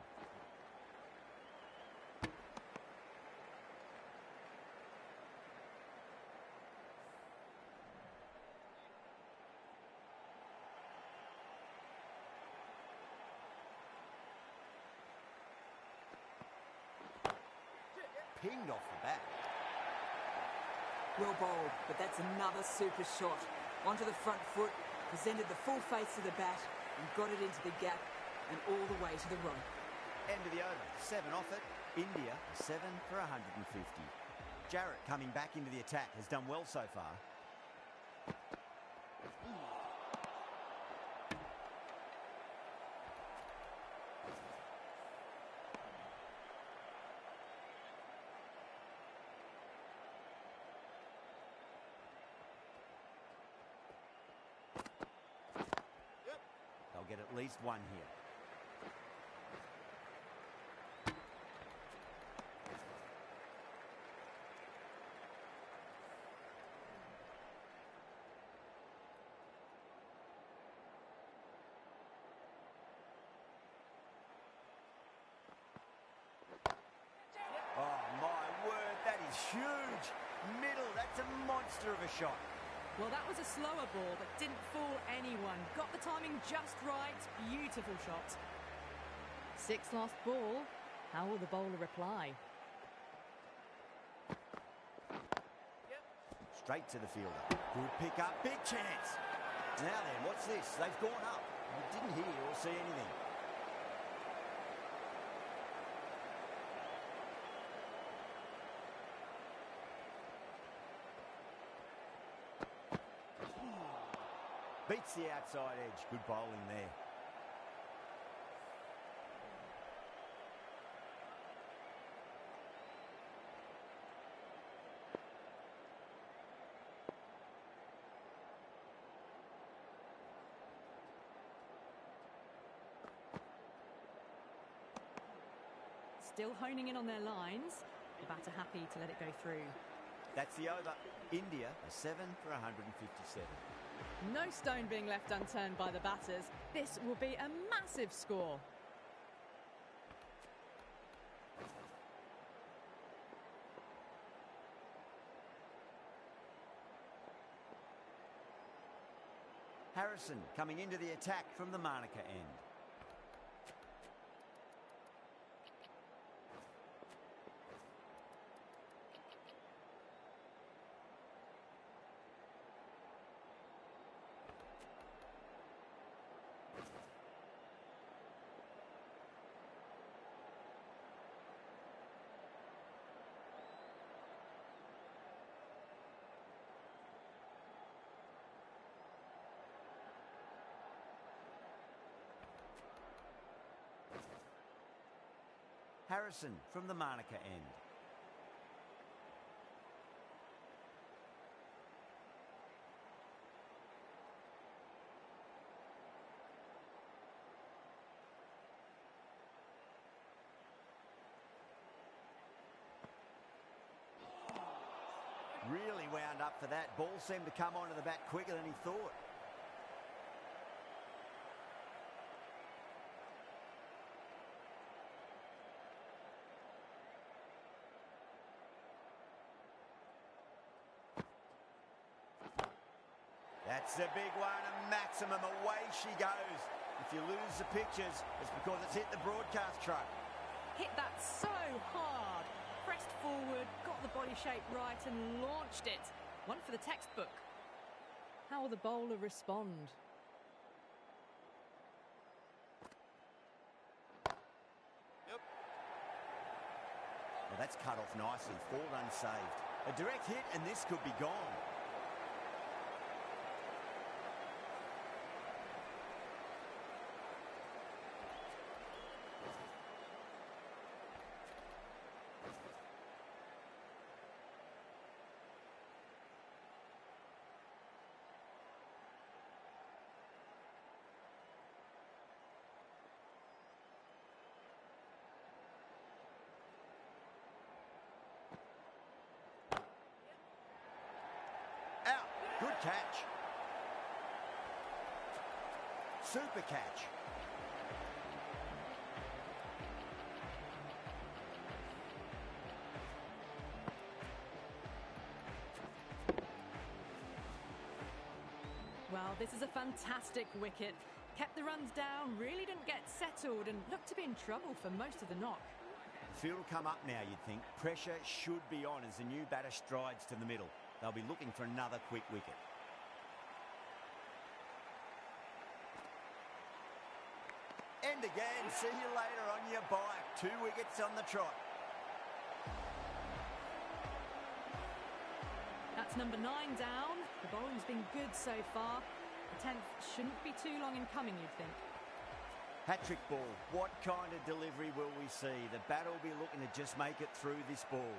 Pinged off the bat. Well bowled, but that's another super shot. Onto the front foot, presented the full face of the bat and got it into the gap and all the way to the rope. End of the over. 7 off it. India 7 for 150. Jarrett coming back into the attack has done well so far. They'll get at least 1 here. Oh, my word, that is huge. Middle, that's a monster of a shot. Well, that was a slower ball, but didn't fool anyone. Got the timing just right. Beautiful shot. 6 last ball. How will the bowler reply? Straight to the fielder. Good pick up, big chance. Now then, what's this? They've gone up. didn't hear or see anything. Beats the outside edge. Good bowling there. Still honing in on their lines. The batter happy to let it go through. That's the over. India are 7 for 157. No stone being left unturned by the batters. This will be a massive score. Harrison coming into the attack from the Manuka end. Harrison from the Manuka end. Really wound up for that. Ball seemed to come onto the bat quicker than he thought. That's a big one, a maximum. Away she goes. If you lose the pictures, it's because it's hit the broadcast truck. Hit that so hard. Pressed forward, got the body shape right and launched it. One for the textbook. How will the bowler respond? Well, that's cut off nicely. 4 runs saved. A direct hit and this could be gone. Out. Good catch. Super catch. Well, this is a fantastic wicket. Kept the runs down, really didn't get settled and looked to be in trouble for most of the knock. The field will come up now, you'd think. Pressure should be on as the new batter strides to the middle. They'll be looking for another quick wicket. And again, see you later on your bike. 2 wickets on the trot. That's number 9 down. The bowling's been good so far. The 10th shouldn't be too long in coming, you'd think. Hat-trick ball. What kind of delivery will we see? The batter will be looking to just make it through this ball.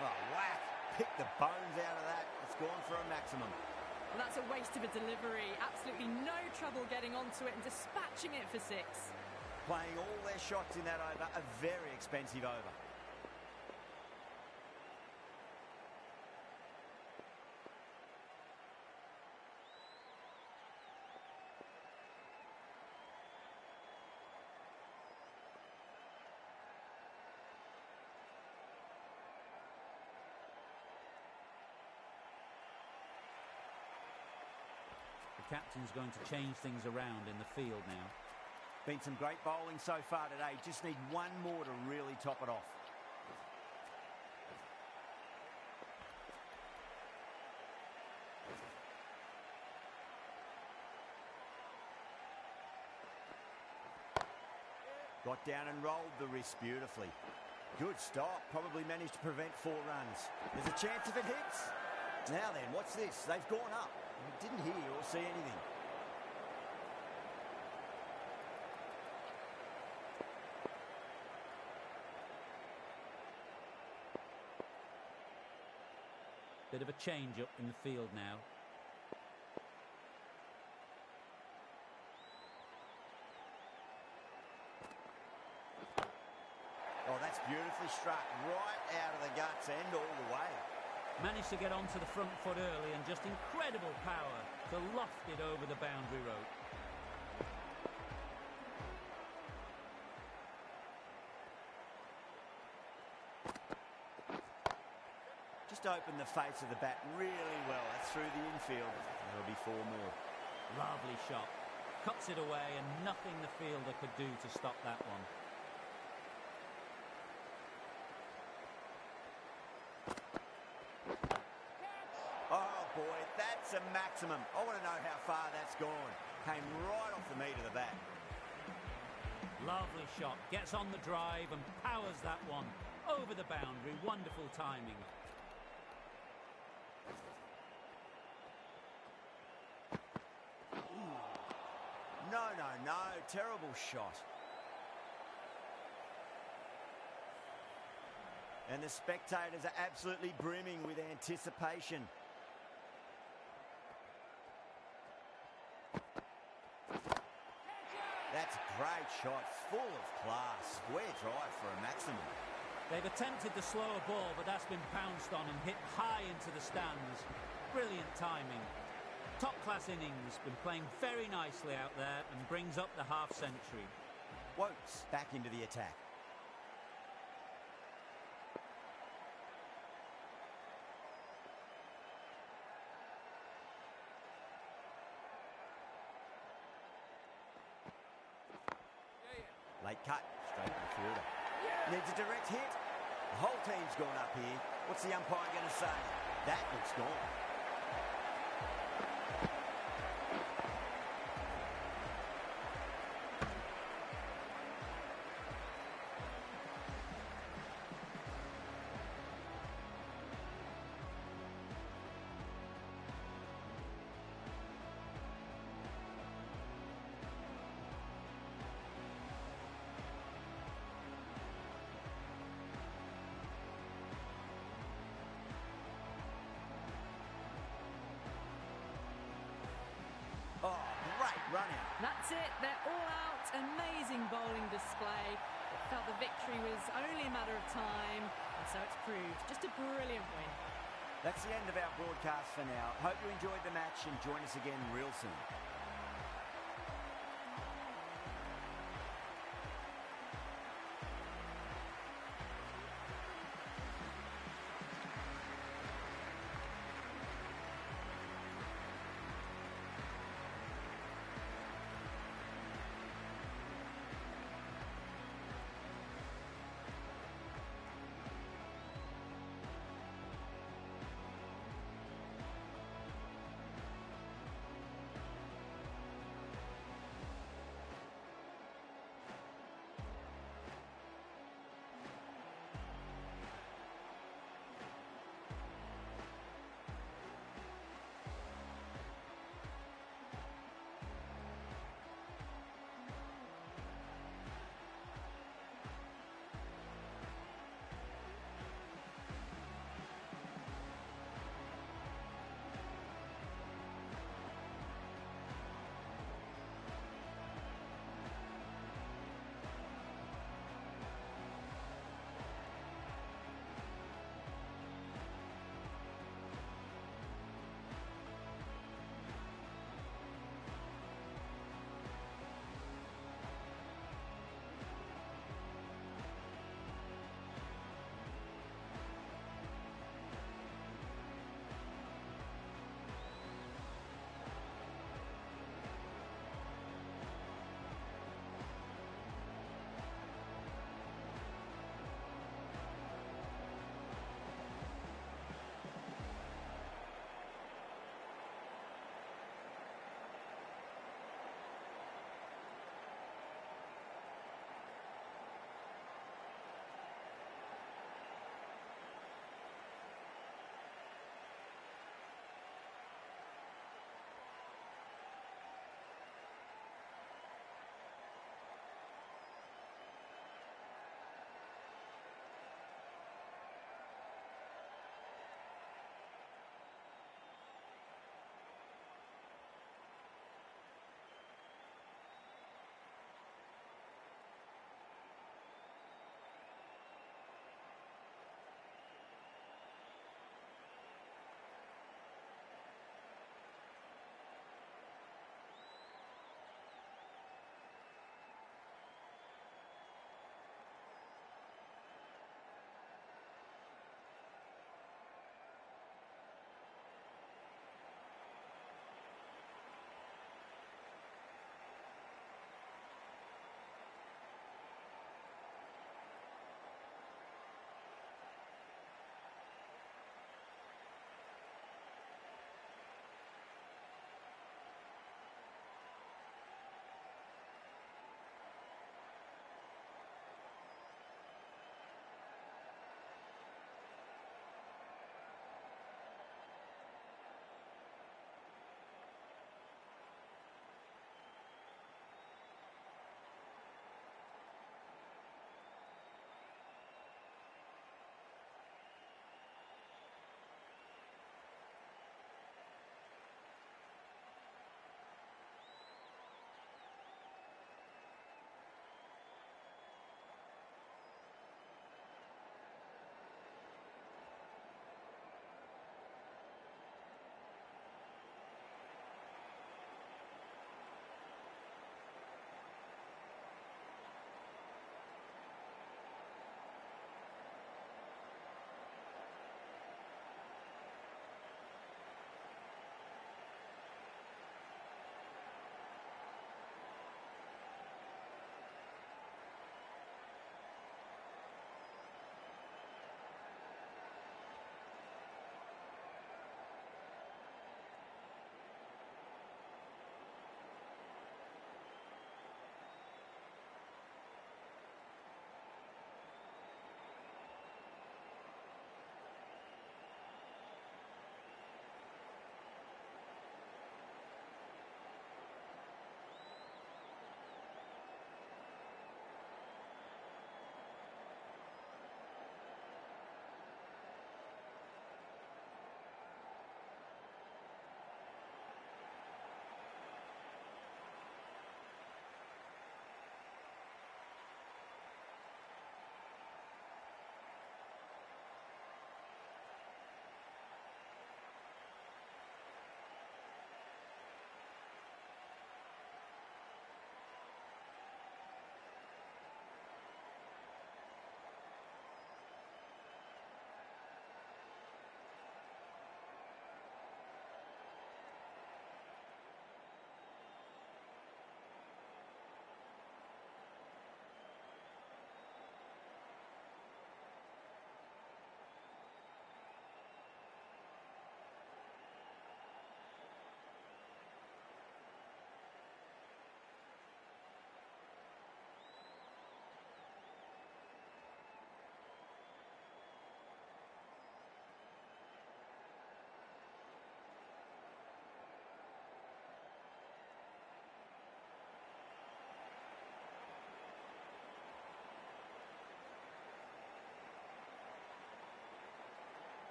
Oh, whack. Pick the bones out of that. It's gone for a maximum. Well, that's a waste of a delivery. Absolutely no trouble getting onto it and dispatching it for 6. Playing all their shots in that over. A very expensive over. The captain's going to change things around in the field now. Been some great bowling so far today. Just need one more to really top it off. Got down and rolled the wrist beautifully. Good stop. Probably managed to prevent 4 runs. There's a chance if it hits. Now then, what's this? They've gone up. Didn't hear or see anything. Bit of a change up in the field now. Oh, that's beautifully struck. Right out of the guts and all the way. Managed to get onto the front foot early and just incredible power to loft it over the boundary rope. Just opened the face of the bat really well. That's through the infield. There'll be 4 more. Lovely shot. Cuts it away and nothing the fielder could do to stop that one. Oh boy, that's a maximum. I want to know how far that's gone. Came right off the meat of the bat. Lovely shot. Gets on the drive and powers that one over the boundary. Wonderful timing. No. Terrible shot. And the spectators are absolutely brimming with anticipation. That's a great shot, full of class. Square drive for a maximum. They've attempted the slower ball, but that's been pounced on and hit high into the stands. Brilliant timing. Top-class innings, been playing very nicely out there and brings up the half-century. Wokes back into the attack. Late cut, straight to the fielder. Needs a direct hit. The whole team's gone up here. What's the umpire going to say? That looks gone. Oh, great run out. That's it, they're all out. Amazing bowling display. Felt the victory was only a matter of time, and so it's proved. Just a brilliant win. That's the end of our broadcast for now. Hope you enjoyed the match and join us again real soon.